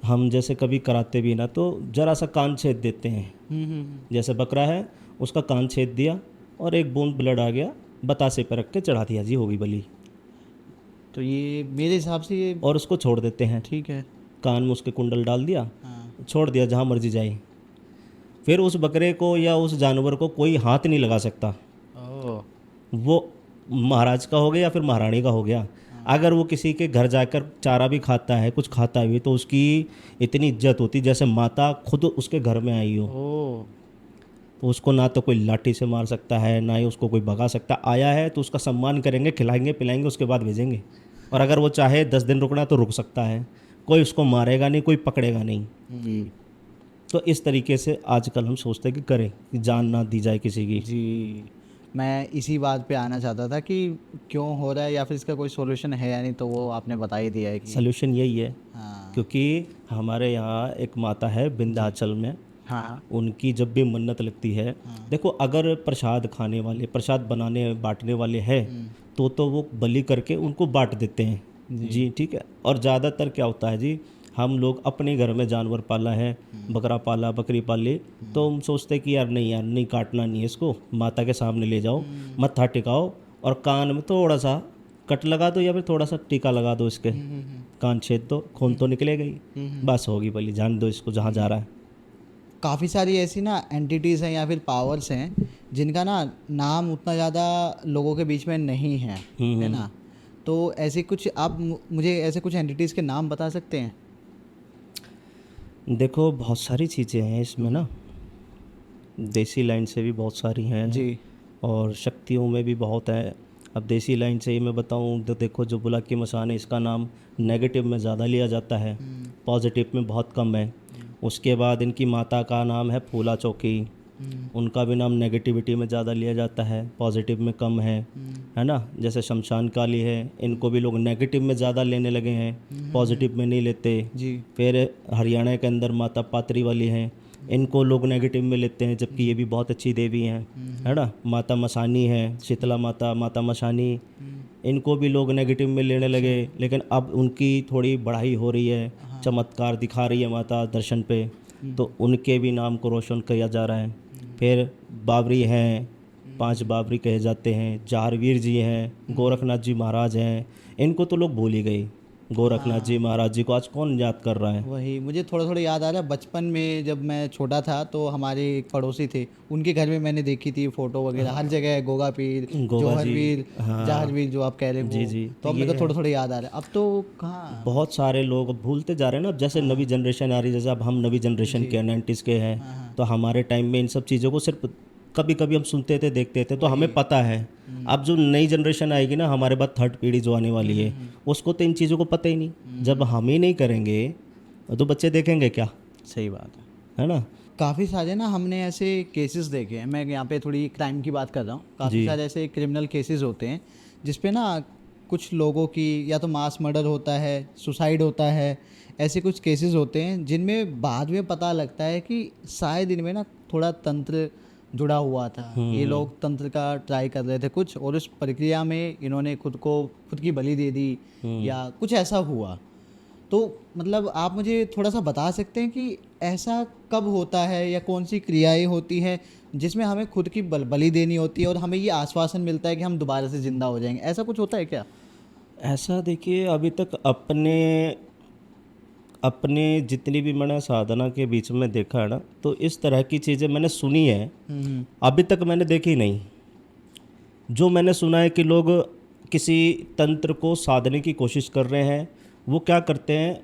हम जैसे कभी कराते भी ना तो ज़रा सा कान छेद देते हैं। जैसे बकरा है, उसका कान छेद दिया और एक बूंद ब्लड आ गया, बतासे पे रख के चढ़ा दिया जी, हो गई बलि। तो ये मेरे हिसाब से ये और उसको छोड़ देते हैं, ठीक है। कान में उसके कुंडल डाल दिया, हाँ। छोड़ दिया, जहाँ मर्जी जाए। फिर उस बकरे को या उस जानवर को कोई हाथ नहीं लगा सकता। ओह। वो महाराज का हो गया या फिर महारानी का हो गया। अगर वो किसी के घर जाकर चारा भी खाता है, कुछ खाता भी, तो उसकी इतनी इज्जत होती जैसे माता खुद उसके घर में आई हो। ओह। तो उसको ना तो कोई लाठी से मार सकता है, ना ही उसको कोई भगा सकता। आया है तो उसका सम्मान करेंगे, खिलाएंगे पिलाएंगे, उसके बाद भेजेंगे। और अगर वो चाहे 10 दिन रुकना तो रुक सकता है, कोई उसको मारेगा नहीं, कोई पकड़ेगा नहीं। तो इस तरीके से आजकल हम सोचते हैं कि करें, कि जान ना दी जाए किसी की। जी, मैं इसी बात पे आना चाहता था कि क्यों हो रहा है या फिर इसका कोई सॉल्यूशन है या नहीं, तो वो आपने बता ही दिया है कि सल्यूशन यही है, हाँ। क्योंकि हमारे यहाँ एक माता है विंध्याचल में, हाँ। उनकी जब भी मन्नत लगती है, देखो अगर प्रसाद खाने वाले, प्रसाद बनाने बांटने वाले हैं तो वो बलि करके उनको बांट देते हैं जी, ठीक है। और ज़्यादातर क्या होता है जी, हम लोग अपने घर में जानवर पाला है, बकरा पाला, बकरी पाली, तो हम सोचते हैं कि यार नहीं काटना नहीं है इसको, माता के सामने ले जाओ, मत्था टिकाओ और कान में थोड़ा सा कट लगा दो या फिर थोड़ा सा टीका लगा दो, इसके कान छेद दो, खून तो निकलेगा ही, बस होगी बलि, जान दो इसको जहाँ जा रहा है। काफ़ी सारी ऐसी ना एंटिटीज़ हैं या फिर पावर्स हैं जिनका ना नाम उतना ज़्यादा लोगों के बीच में नहीं है, है ना। तो ऐसे कुछ आप मुझे ऐसे कुछ एंटिटीज़ के नाम बता सकते हैं? देखो बहुत सारी चीज़ें हैं इसमें ना, देसी लाइन से भी बहुत सारी हैं जी। और शक्तियों में भी बहुत है। अब देसी लाइन से ही मैं बताऊं तो देखो, जो बुलाकी की मसान है, इसका नाम नेगेटिव में ज़्यादा लिया जाता है, पॉजिटिव में बहुत कम है। उसके बाद इनकी माता का नाम है फूला चौकी, उनका भी नाम नेगेटिविटी में ज़्यादा लिया जाता है, पॉजिटिव में कम है ना। जैसे शमशान काली है, इनको भी लोग नेगेटिव में ज़्यादा लेने लगे हैं, पॉजिटिव में नहीं लेते जी। फिर हरियाणा के अंदर माता पात्री वाली हैं, इनको लोग नेगेटिव में लेते हैं, जबकि ये भी बहुत अच्छी देवी हैं, है ना। माता मसानी है, शीतला माता, माता मसानी, इनको भी लोग नेगेटिव में लेने लगे, लेकिन अब उनकी थोड़ी बढ़ाई हो रही है, चमत्कार दिखा रही है माता दर्शन पे, तो उनके भी नाम को रोशन किया जा रहा है। फिर बाबरी हैं, 5 बाबरी कहे जाते हैं, जाहरवीर जी हैं, गोरखनाथ जी महाराज हैं, इनको तो लोग भूल ही गए, गोरखनाथ जी महाराज जी को आज कौन याद कर रहा है। वही मुझे थोड़ा थोड़ा याद आ रहा है, बचपन में जब मैं छोटा था तो हमारे एक पड़ोसी थे, उनके घर में मैंने देखी थी फोटो वगैरह, हर जगह है गोगा पीर, गोगा जौहर जी, वीर, हाँ। जाहर वीर जो आप कह रहे हो जी वो। जी, तो अब ये मेरे को है। थोड़ा थोड़ा याद आ रहा है, अब तो कहाँ। बहुत सारे लोग भूलते जा रहे हैं ना। अब जैसे नवी जनरेशन आ रही है, जैसे अब हम नवी जनरेशन के 90s के हैं, तो हमारे टाइम में इन सब चीज़ों को सिर्फ कभी कभी हम सुनते थे, देखते थे, तो हमें पता है। अब जो नई जनरेशन आएगी ना, हमारे बाद थर्ड पीढ़ी जो आने वाली है, उसको तो इन चीज़ों को पता ही नहीं। जब हम ही नहीं करेंगे तो बच्चे देखेंगे क्या, सही बात है है ना। काफ़ी सारे ना हमने ऐसे केसेस देखे हैं, मैं यहाँ पे थोड़ी क्राइम की बात कर रहा हूँ, काफ़ी सारे ऐसे क्रिमिनल केसेस होते हैं जिसपे ना कुछ लोगों की या तो मास मर्डर होता है, सुसाइड होता है, ऐसे कुछ केसेस होते हैं जिनमें बाद में पता लगता है कि शायद इनमें ना थोड़ा तंत्र जुड़ा हुआ था, ये लोग तंत्र का ट्राई कर रहे थे कुछ, और उस प्रक्रिया में इन्होंने खुद की बलि दे दी या कुछ ऐसा हुआ। तो मतलब आप मुझे थोड़ा सा बता सकते हैं कि ऐसा कब होता है या कौन सी क्रियाएं होती हैं जिसमें हमें खुद की बलि देनी होती है और हमें ये आश्वासन मिलता है कि हम दोबारा से ज़िंदा हो जाएंगे, ऐसा कुछ होता है क्या? ऐसा देखिए, अभी तक अपने जितनी भी मैंने साधना के बीच में देखा है ना, तो इस तरह की चीज़ें मैंने सुनी है, अभी तक मैंने देखी नहीं। जो मैंने सुना है कि लोग किसी तंत्र को साधने की कोशिश कर रहे हैं, वो क्या करते हैं,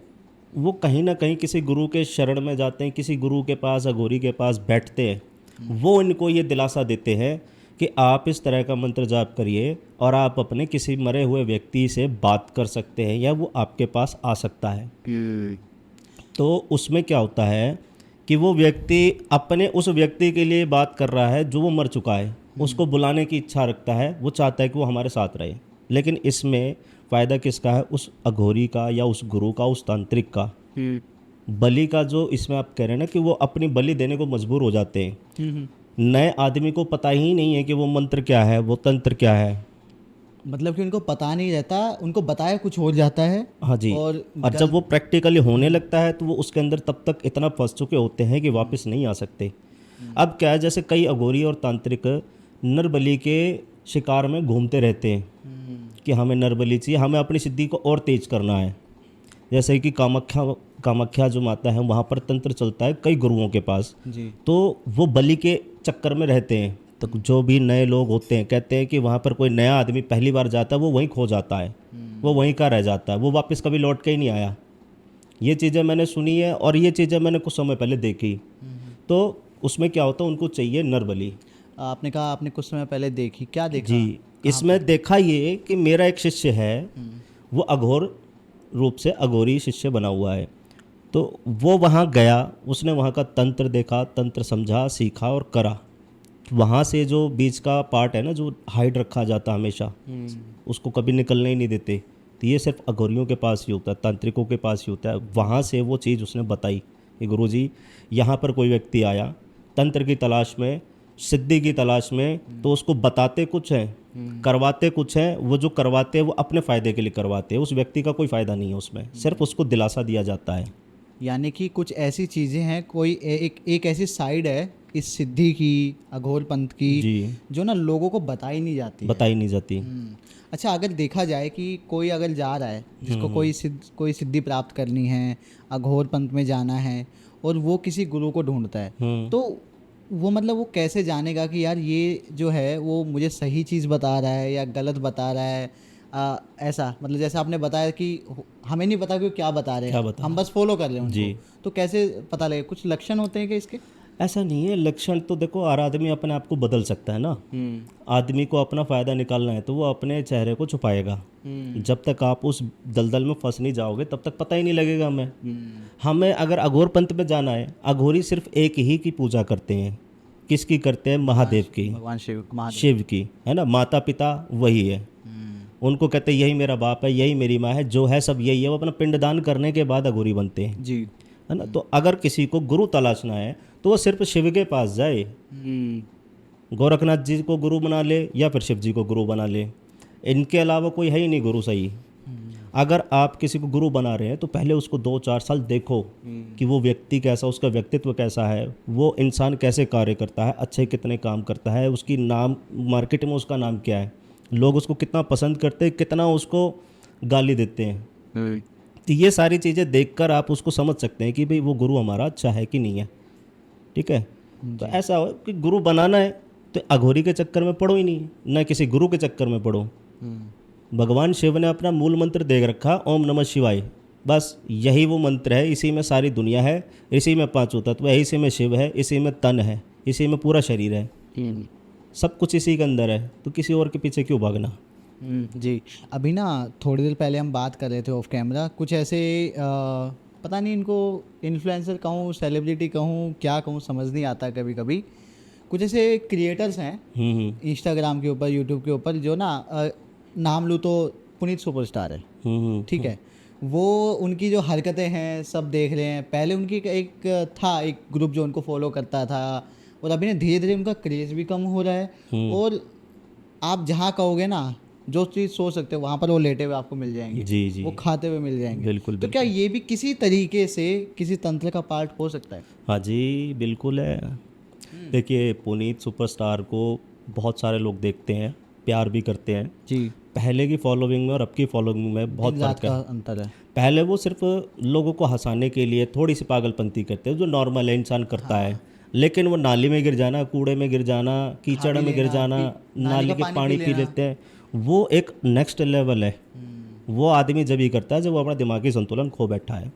वो कहीं ना कहीं किसी गुरु के शरण में जाते हैं, किसी गुरु के पास, अघोरी के पास बैठते हैं, वो इनको ये दिलासा देते हैं कि आप इस तरह का मंत्र जाप करिए और आप अपने किसी मरे हुए व्यक्ति से बात कर सकते हैं या वो आपके पास आ सकता है। तो उसमें क्या होता है कि वो व्यक्ति अपने उस व्यक्ति के लिए बात कर रहा है जो वो मर चुका है, उसको बुलाने की इच्छा रखता है, वो चाहता है कि वो हमारे साथ रहे। लेकिन इसमें फ़ायदा किसका है? उस अघोरी का या उस गुरु का, उस तांत्रिक का। बलि का जो इसमें आप कह रहे हैं ना कि वो अपनी बलि देने को मजबूर हो जाते हैं। नए आदमी को पता ही नहीं है कि वो मंत्र क्या है, वो तंत्र क्या है, मतलब कि उनको पता नहीं रहता, उनको बताया कुछ हो जाता है। हाँ जी। और जब वो प्रैक्टिकली होने लगता है तो वो उसके अंदर तब तक इतना फंस चुके होते हैं कि वापस नहीं आ सकते। अब क्या है, जैसे कई अघोरी और तांत्रिक नर बलि के शिकार में घूमते रहते हैं कि हमें नर बलि चाहिए, हमें अपनी सिद्धि को और तेज करना है। जैसे कि कामाख्या जो माता है, वहाँ पर तंत्र चलता है कई गुरुओं के पास जी। तो वो बलि के चक्कर में रहते हैं। तो जो भी नए लोग होते हैं कहते हैं कि वहाँ पर कोई नया आदमी पहली बार जाता है, वो वहीं खो जाता है, वो वहीं का रह जाता है, वो वापस कभी लौट के ही नहीं आया। ये चीज़ें मैंने सुनी है और ये चीज़ें मैंने कुछ समय पहले देखी। तो उसमें क्या होता है, उनको चाहिए नर बलि। आपने कहा आपने कुछ समय पहले देखी, क्या देखा? जी, इसमें देखा ये कि मेरा एक शिष्य है, वो अघोर रूप से अघोरी शिष्य बना हुआ है। तो वो वहाँ गया, उसने वहाँ का तंत्र देखा, तंत्र समझा, सीखा और करा। वहाँ से जो बीच का पार्ट है ना, जो हाइड रखा जाता हमेशा, उसको कभी निकलने ही नहीं देते, तो ये सिर्फ अघोरियों के पास ही होता है, तांत्रिकों के पास ही होता है। वहाँ से वो चीज़ उसने बताई कि गुरुजी यहाँ पर कोई व्यक्ति आया तंत्र की तलाश में, सिद्धि की तलाश में, तो उसको बताते कुछ हैं, करवाते कुछ हैं। वो जो करवाते हैं वो अपने फ़ायदे के लिए करवाते हैं, उस व्यक्ति का कोई फ़ायदा नहीं है उसमें, सिर्फ उसको दिलासा दिया जाता है। यानी कि कुछ ऐसी चीज़ें हैं, कोई एक ऐसी साइड है इस सिद्धि की, अघोर पंथ की जी, जो ना लोगों को बताई नहीं जाती बताई नहीं जाती। अच्छा, अगर देखा जाए कि कोई अगर जा रहा है जिसको कोई सिद्धि प्राप्त करनी है, अघोर पंथ में जाना है, और वो किसी गुरु को ढूंढता है, तो वो मतलब वो कैसे जानेगा कि यार ये जो है वो मुझे सही चीज़ बता रहा है या गलत बता रहा है? ऐसा मतलब जैसे आपने बताया कि हमें नहीं पता कि वो क्या बता रहे हैं, हम बस फॉलो कर रहे हैं उनको। जी। तो कैसे पता लगे? कुछ लक्षण होते हैं क्या इसके? ऐसा नहीं है लक्षण, तो देखो हर आदमी अपने आप को बदल सकता है ना। आदमी को अपना फ़ायदा निकालना है तो वो अपने चेहरे को छुपाएगा। जब तक आप उस दलदल में फंस नहीं जाओगे तब तक पता ही नहीं लगेगा हमें अगर अघोर पंथ में जाना है, अघोरी सिर्फ एक ही की पूजा करते हैं। किसकी करते हैं? महादेव की, भगवान शिव की, है ना। माता पिता वही है, उनको कहते हैं यही मेरा बाप है, यही मेरी माँ है, जो है सब यही है। वो अपना पिंडदान करने के बाद अघोरी बनते हैं जी, है ना। तो अगर किसी को गुरु तलाशना है तो वो सिर्फ शिव के पास जाए, गोरखनाथ जी को गुरु बना ले या फिर शिव जी को गुरु बना ले, इनके अलावा कोई है ही नहीं गुरु सही। अगर आप किसी को गुरु बना रहे हैं तो पहले उसको 2-4 साल देखो कि वो व्यक्ति कैसा, उसका व्यक्तित्व कैसा है, वो इंसान कैसे कार्य करता है, अच्छे कितने काम करता है, उसकी नाम मार्केट में उसका नाम क्या है, लोग उसको कितना पसंद करते हैं, कितना उसको गाली देते हैं। तो ये सारी चीज़ें देखकर आप उसको समझ सकते हैं कि भाई वो गुरु हमारा अच्छा है कि नहीं है। ठीक है, तो ऐसा हो कि गुरु बनाना है तो अघोरी के चक्कर में पड़ो ही नहीं, ना किसी गुरु के चक्कर में पड़ो। भगवान शिव ने अपना मूल मंत्र दे रखा, ओम नमः शिवाय, बस यही वो मंत्र है। इसी में सारी दुनिया है, इसी में पांचों तत्व है, इसी में शिव है, इसी में तन है, इसी में पूरा शरीर है, सब कुछ इसी के अंदर है। तो किसी और के पीछे क्यों भागना। जी। अभी ना थोड़ी देर पहले हम बात कर रहे थे ऑफ कैमरा, कुछ ऐसे पता नहीं इनको इन्फ्लुएंसर कहूँ, सेलिब्रिटी कहूँ, क्या कहूँ, समझ नहीं आता कभी कभी। कुछ ऐसे क्रिएटर्स हैं इंस्टाग्राम के ऊपर, यूट्यूब के ऊपर, जो ना नाम लूँ तो पुनीत सुपरस्टार है, ठीक है। वो उनकी जो हरकतें हैं सब देख रहे हैं। पहले उनकी एक ग्रुप जो उनको फॉलो करता था, और अभी ना धीरे धीरे उनका क्रेज़ भी कम हो रहा है। और आप जहाँ कहोगे ना, जो चीज़ सोच सकते हो वहाँ पर वो लेटे हुए आपको मिल जाएंगे, जी जी, वो खाते हुए मिल जाएंगे। बिल्कुल तो क्या ये भी किसी तरीके से किसी तंत्र का पार्ट हो सकता है? हाँ जी, बिल्कुल है। देखिए, पुनीत सुपरस्टार को बहुत सारे लोग देखते हैं, प्यार भी करते हैं जी। पहले की फॉलोइंग में और अब की फॉलोइंग में बहुत रात फर्क का है। अंतर है। पहले वो सिर्फ लोगों को हंसाने के लिए थोड़ी सी पागलपंती करते हैं, जो नॉर्मल है, इंसान करता है। लेकिन वो नाली में गिर जाना, कूड़े में गिर जाना, कीचड़ में गिर जाना, नाली के पानी पी लेते हैं, वो एक नेक्स्ट लेवल है। वो आदमी जब ही करता है जब वो अपना दिमागी संतुलन खो बैठा है।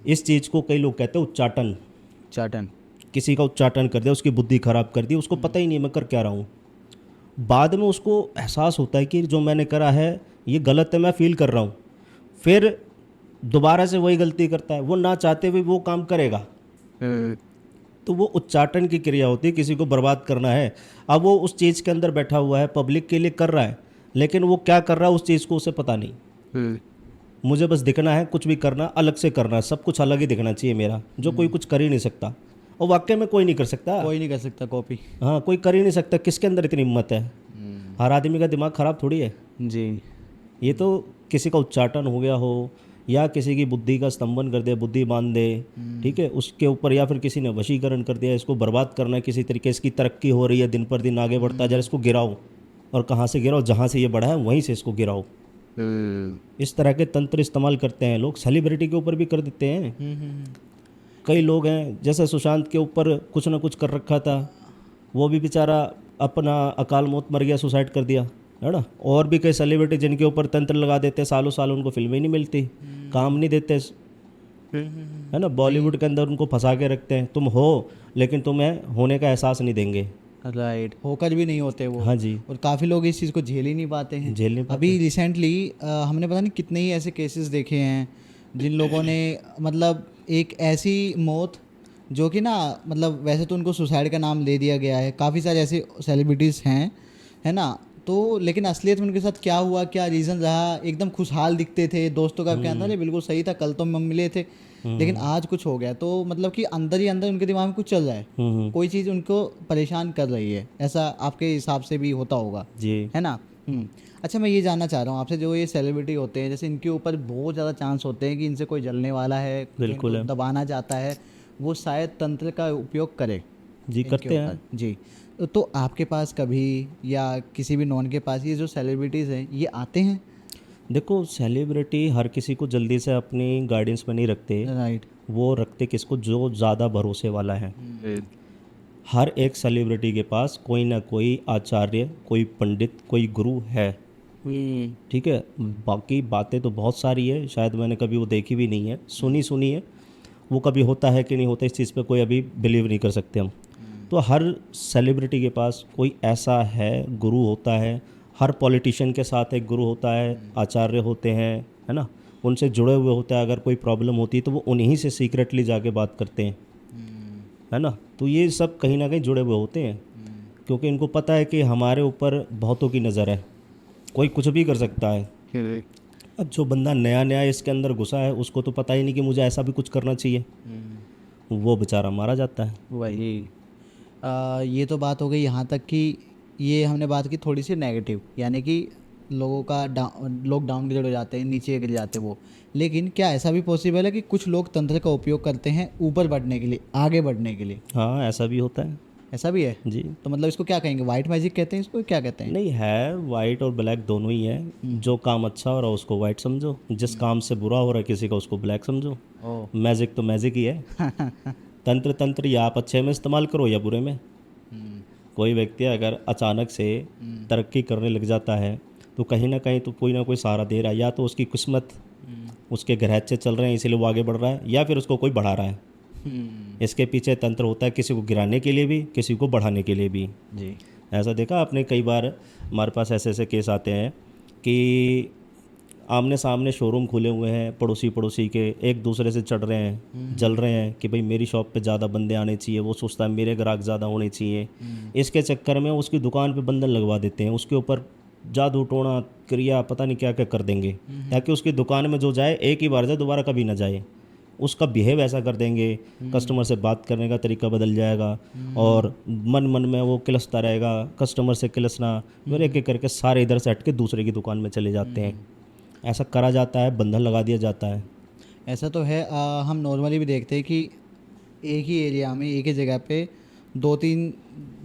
इस चीज़ को कई लोग कहते हैं उच्चाटन। चाटन। किसी का उच्चाटन कर दिया, उसकी बुद्धि खराब कर दी, उसको पता ही नहीं मैं कर क्या रहा हूँ। बाद में उसको एहसास होता है कि जो मैंने करा है ये गलत है, मैं फील कर रहा हूँ, फिर दोबारा से वही गलती करता है, वो ना चाहते हुए वो काम करेगा। तो वो उच्चाटन की क्रिया होती है, किसी को बर्बाद करना है। अब वो उस चीज़ के अंदर बैठा हुआ है, पब्लिक के लिए कर रहा है, लेकिन वो क्या कर रहा है उस चीज़ को उसे पता नहीं। मुझे बस दिखना है, कुछ भी करना अलग से करना है, सब कुछ अलग ही दिखना चाहिए मेरा, जो कोई कुछ कर ही नहीं सकता। और वाकई में कोई नहीं कर सकता, कोई नहीं कर सकता कॉपी। हाँ, कोई कर ही नहीं सकता। किसके अंदर इतनी हिम्मत है? हर आदमी का दिमाग खराब थोड़ी है। जी। ये तो किसी का उच्चाटन हो गया हो, या किसी की बुद्धि का स्तंभन कर दे, बुद्धि बांध दे, ठीक है, उसके ऊपर, या फिर किसी ने वशीकरण कर दिया, इसको बर्बाद करना है किसी तरीके, इसकी तरक्की हो रही है, दिन पर दिन आगे बढ़ता है, जरा इसको गिराओ। और कहाँ से गिराओ? जहाँ से ये बढ़ा है वहीं से इसको गिराओ। इस तरह के तंत्र इस्तेमाल करते हैं लोग। सेलिब्रिटी के ऊपर भी कर देते हैं। कई लोग हैं, जैसे सुशांत के ऊपर कुछ ना कुछ कर रखा था, वो भी बेचारा अपना अकाल मौत मर गया, सुसाइड कर दिया, है ना। और भी कई सेलिब्रिटी जिनके ऊपर तंत्र लगा देते हैं, सालों साल उनको फिल्में ही नहीं मिलती, काम नहीं देते, है ना। बॉलीवुड के अंदर उनको फंसा के रखते हैं, तुम हो लेकिन तुम्हें होने का एहसास नहीं देंगे। राइट, होकर भी नहीं होते वो। हाँ जी, और काफ़ी लोग इस चीज़ को झेल ही नहीं पाते हैं। झेल नहीं पाते। अभी रिसेंटली हमने पता नहीं कितने ही ऐसे केसेस देखे हैं जिन लोगों ने मतलब एक ऐसी मौत जो कि ना मतलब वैसे तो उनको सुसाइड का नाम ले दिया गया है, काफ़ी सारे ऐसे सेलिब्रिटीज़ हैं, है ना। तो लेकिन असलियत में उनके साथ क्या हुआ, क्या रीज़न रहा, एकदम खुशहाल दिखते थे, दोस्तों का कहना है बिल्कुल सही था, कल तो हम मिले थे, लेकिन आज कुछ हो गया। तो मतलब कि अंदर ही अंदर उनके दिमाग में कुछ चल रहा है, कोई चीज़ उनको परेशान कर रही है। ऐसा आपके हिसाब से भी होता होगा जी, है ना। अच्छा, मैं ये जानना चाह रहा हूँ आपसे, जो ये सेलिब्रिटी होते हैं, जैसे इनके ऊपर बहुत ज़्यादा चांस होते हैं कि इनसे कोई जलने वाला है, बिल्कुल इनको दबाना चाहता है, वो शायद तंत्र का उपयोग करे। जी, करते हैं जी। तो आपके पास कभी या किसी भी नॉन के पास ये जो सेलिब्रिटीज़ हैं ये आते हैं? देखो, सेलिब्रिटी हर किसी को जल्दी से अपनी गाइडेंस में नहीं रखते। राइट। वो रखते किसको? जो ज़्यादा भरोसे वाला है। हर एक सेलिब्रिटी के पास कोई ना कोई आचार्य, कोई पंडित, कोई गुरु है, ठीक है। बाकी बातें तो बहुत सारी है, शायद मैंने कभी वो देखी भी नहीं है, सुनी है। वो कभी होता है कि नहीं होता, इस चीज़ पे कोई अभी बिलीव नहीं कर सकते हम। तो हर सेलिब्रिटी के पास कोई ऐसा है, गुरु होता है। हर पॉलिटिशियन के साथ एक गुरु होता है, आचार्य होते हैं, है ना, उनसे जुड़े हुए होते हैं। अगर कोई प्रॉब्लम होती है तो वो उन्हीं से सीक्रेटली जाके बात करते हैं, है ना। तो ये सब कहीं ना कहीं जुड़े हुए होते हैं, क्योंकि इनको पता है कि हमारे ऊपर बहुतों की नज़र है, कोई कुछ भी कर सकता है। अब जो बंदा नया नया इसके अंदर घुसा है, उसको तो पता ही नहीं कि मुझे ऐसा भी कुछ करना चाहिए, वो बेचारा मारा जाता है। वही ये तो बात हो गई यहाँ तक कि ये हमने बात की थोड़ी सी नेगेटिव, यानी कि लोगों का लोग डाउनग्रेड हो जाते हैं, नीचे गिर जाते हैं वो। लेकिन क्या ऐसा भी पॉसिबल है कि कुछ लोग तंत्र का उपयोग करते हैं ऊपर बढ़ने के लिए, आगे बढ़ने के लिए? हाँ, ऐसा भी होता है। ऐसा भी है? जी। तो मतलब इसको क्या कहेंगे, वाइट मैजिक कहते हैं इसको, क्या कहते हैं? नहीं, है वाइट और ब्लैक दोनों ही है। जो काम अच्छा हो रहा है उसको वाइट समझो, जिस काम से बुरा हो रहा है किसी का उसको ब्लैक समझो। ओह। मैजिक तो मैजिक ही है। तंत्र या आप अच्छे में इस्तेमाल करो या बुरे में। कोई व्यक्ति अगर अचानक से तरक्की करने लग जाता है तो कहीं ना कोई सहारा दे रहा है, या तो उसकी किस्मत, उसके ग्रह अच्छे चल रहे हैं इसीलिए वो आगे बढ़ रहा है, या फिर उसको कोई बढ़ा रहा है। इसके पीछे तंत्र होता है, किसी को गिराने के लिए भी, किसी को बढ़ाने के लिए भी। जी। ऐसा देखा आपने कई बार, हमारे पास ऐसे ऐसे केस आते हैं कि आमने सामने शोरूम खुले हुए हैं, पड़ोसी के एक दूसरे से चढ़ रहे हैं, जल रहे हैं कि भाई मेरी शॉप पे ज़्यादा बंदे आने चाहिए, वो सोचता है मेरे ग्राहक ज़्यादा होने चाहिए। इसके चक्कर में उसकी दुकान पे बंधन लगवा देते हैं, उसके ऊपर जादू टोना क्रिया पता नहीं क्या क्या कर देंगे, ताकि उसकी दुकान में जो जाए एक ही बार जाए, दोबारा कभी ना जाए। उसका बिहेव ऐसा कर देंगे, कस्टमर से बात करने का तरीका बदल जाएगा, और मन में वो किलसता रहेगा, कस्टमर से किलसना, फिर एक एक करके सारे इधर से हट के दूसरे की दुकान में चले जाते हैं। ऐसा करा जाता है, बंधन लगा दिया जाता है। ऐसा तो है। हम नॉर्मली भी देखते हैं कि एक ही एरिया में, एक ही जगह पे 2-3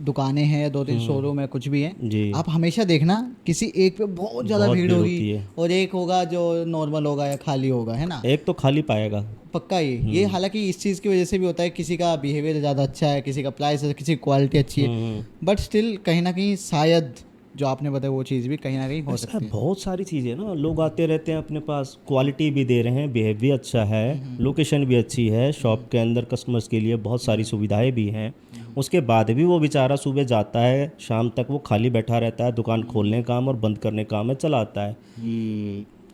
दुकानें हैं या 2-3 शोरूम है, कुछ भी है जी। आप हमेशा देखना किसी एक पे बहुत ज़्यादा बहुत भीड़ भीड़ होगी होती है। और एक होगा जो नॉर्मल होगा या खाली होगा, है ना? एक तो खाली पाएगा। पक्का ये हालांकि इस चीज़ की वजह से भी होता है, किसी का बिहेवियर ज़्यादा अच्छा है, किसी का प्राइस है, किसी की क्वालिटी अच्छी है, बट स्टिल कहीं ना कहीं शायद जो आपने बताया वो चीज़ भी कहीं ना कहीं हो सकती है। बहुत सारी चीज़ें ना, लोग आते रहते हैं अपने पास, क्वालिटी भी दे रहे हैं, बिहेव भी अच्छा है, लोकेशन भी अच्छी है, शॉप के अंदर कस्टमर्स के लिए बहुत सारी सुविधाएं भी हैं। उसके बाद भी वो बेचारा सुबह जाता है, शाम तक वो खाली बैठा रहता है, दुकान खोलने काम और बंद करने काम में चला आता है।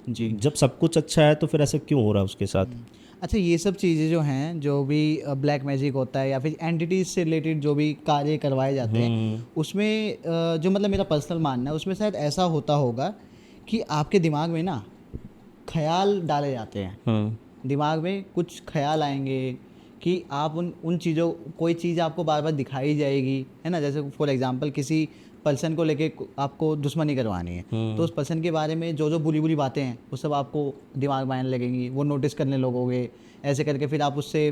जी। जब सब कुछ अच्छा है तो फिर ऐसे क्यों हो रहा है उसके साथ? अच्छा, ये सब चीज़ें जो हैं, जो भी ब्लैक मैजिक होता है या फिर एंटिटीज से रिलेटेड जो भी कार्य करवाए जाते हैं, उसमें जो मतलब मेरा पर्सनल मानना है, उसमें शायद ऐसा होता होगा कि आपके दिमाग में ना ख्याल डाले जाते हैं। दिमाग में कुछ ख्याल आएंगे कि आप उन चीज़ों, कोई चीज़ आपको बार बार दिखाई जाएगी, है ना? जैसे फॉर एग्जांपल किसी पर्सन को लेके आपको दुश्मनी करवानी है, तो उस पर्सन के बारे में जो जो बुरी बुरी बातें हैं वो सब आपको दिमाग में आने लगेंगी, वो नोटिस करने लगोगे, ऐसे करके फिर आप उससे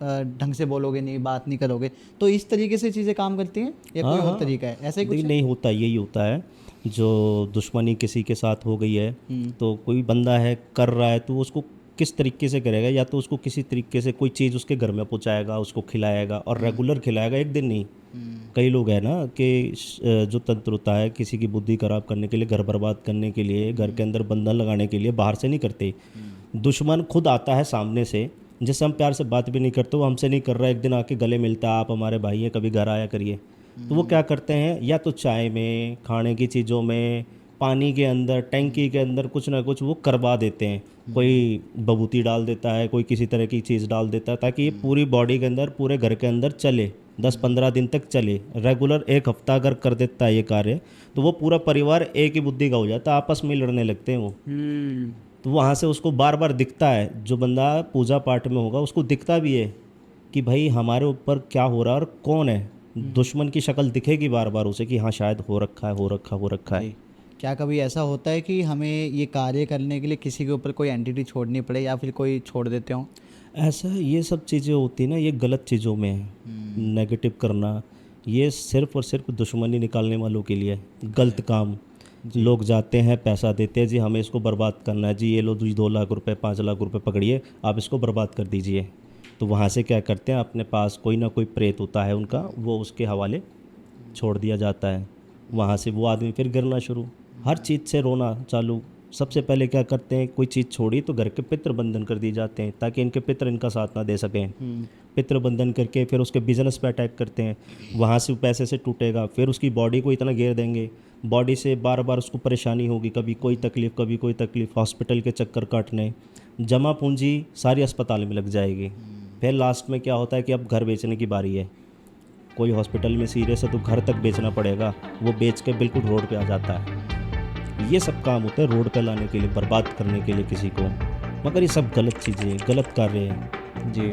ढंग से बोलोगे नहीं, बात नहीं करोगे। तो इस तरीके से चीज़ें काम करती हैं या कोई और तरीका है? ऐसा ही कुछ नहीं होता, यही होता है। जो दुश्मनी किसी के साथ हो गई है, तो कोई बंदा है कर रहा है, तो उसको किस तरीके से करेगा, या तो उसको किसी तरीके से कोई चीज़ उसके घर में पहुंचाएगा, उसको खिलाएगा, और रेगुलर खिलाएगा, एक दिन नहीं। कई लोग हैं ना कि जो तंत्र होता है किसी की बुद्धि खराब करने के लिए, घर बर्बाद करने के लिए, घर के अंदर बंधन लगाने के लिए, बाहर से नहीं करते। दुश्मन खुद आता है सामने से, जिससे हम प्यार से बात भी नहीं करते, वो हमसे नहीं कर रहा है, एक दिन आके गले मिलता है, आप हमारे भाई हैं, कभी घर आया करिए। तो वो क्या करते हैं, या तो चाय में, खाने की चीज़ों में, पानी के अंदर, टैंकी के अंदर कुछ ना कुछ वो करवा देते हैं। कोई बबूती डाल देता है, कोई किसी तरह की चीज़ डाल देता है, ताकि ये पूरी बॉडी के अंदर, पूरे घर के अंदर चले, 10-15 दिन तक चले। रेगुलर 1 हफ्ता अगर कर देता है ये कार्य, तो वो पूरा परिवार एक ही बुद्धि का हो जाता है, आपस में लड़ने लगते हैं वो। तो वहाँ से उसको बार बार दिखता है, जो बंदा पूजा पाठ में होगा उसको दिखता भी है कि भाई हमारे ऊपर क्या हो रहा है और कौन है। दुश्मन की शक्ल दिखेगी बार बार उसे कि हाँ शायद हो रखा है। क्या कभी ऐसा होता है कि हमें ये कार्य करने के लिए किसी के ऊपर कोई एंटिटी छोड़नी पड़े या फिर कोई छोड़ देते हो? ऐसा ये सब चीज़ें होती ना, ये गलत चीज़ों में है। नेगेटिव करना ये सिर्फ और सिर्फ दुश्मनी निकालने वालों के लिए गलत काम। लोग जाते हैं, पैसा देते हैं, जी हमें इसको बर्बाद करना है, जी ये लो 2 लाख रुपए 5 लाख रुपए पकड़िए, आप इसको बर्बाद कर दीजिए। तो वहाँ से क्या करते हैं, अपने पास कोई ना कोई प्रेत होता है उनका, वो उसके हवाले छोड़ दिया जाता है। वहाँ से वो आदमी फिर गिरना शुरू, हर चीज़ से रोना चालू। सबसे पहले क्या करते हैं, कोई चीज़ छोड़ी तो घर के पितृ बंधन कर दिए जाते हैं, ताकि इनके पितृ इनका साथ ना दे सकें। पितृ बंधन करके फिर उसके बिजनेस पे अटैक करते हैं, वहाँ से पैसे से टूटेगा, फिर उसकी बॉडी को इतना घेर देंगे, बॉडी से बार बार उसको परेशानी होगी, कभी कोई तकलीफ़, हॉस्पिटल के चक्कर काटने, जमा पूंजी सारी अस्पताल में लग जाएगी। फिर लास्ट में क्या होता है कि अब घर बेचने की बारी है, कोई हॉस्पिटल में सीरियस है तो घर तक बेचना पड़ेगा, वो बेच के बिल्कुल रोड पे आ जाता है। ये सब काम होता है रोड पे लाने के लिए, बर्बाद करने के लिए किसी को। मगर ये सब गलत चीज़ें, गलत कार्य हैं। जी।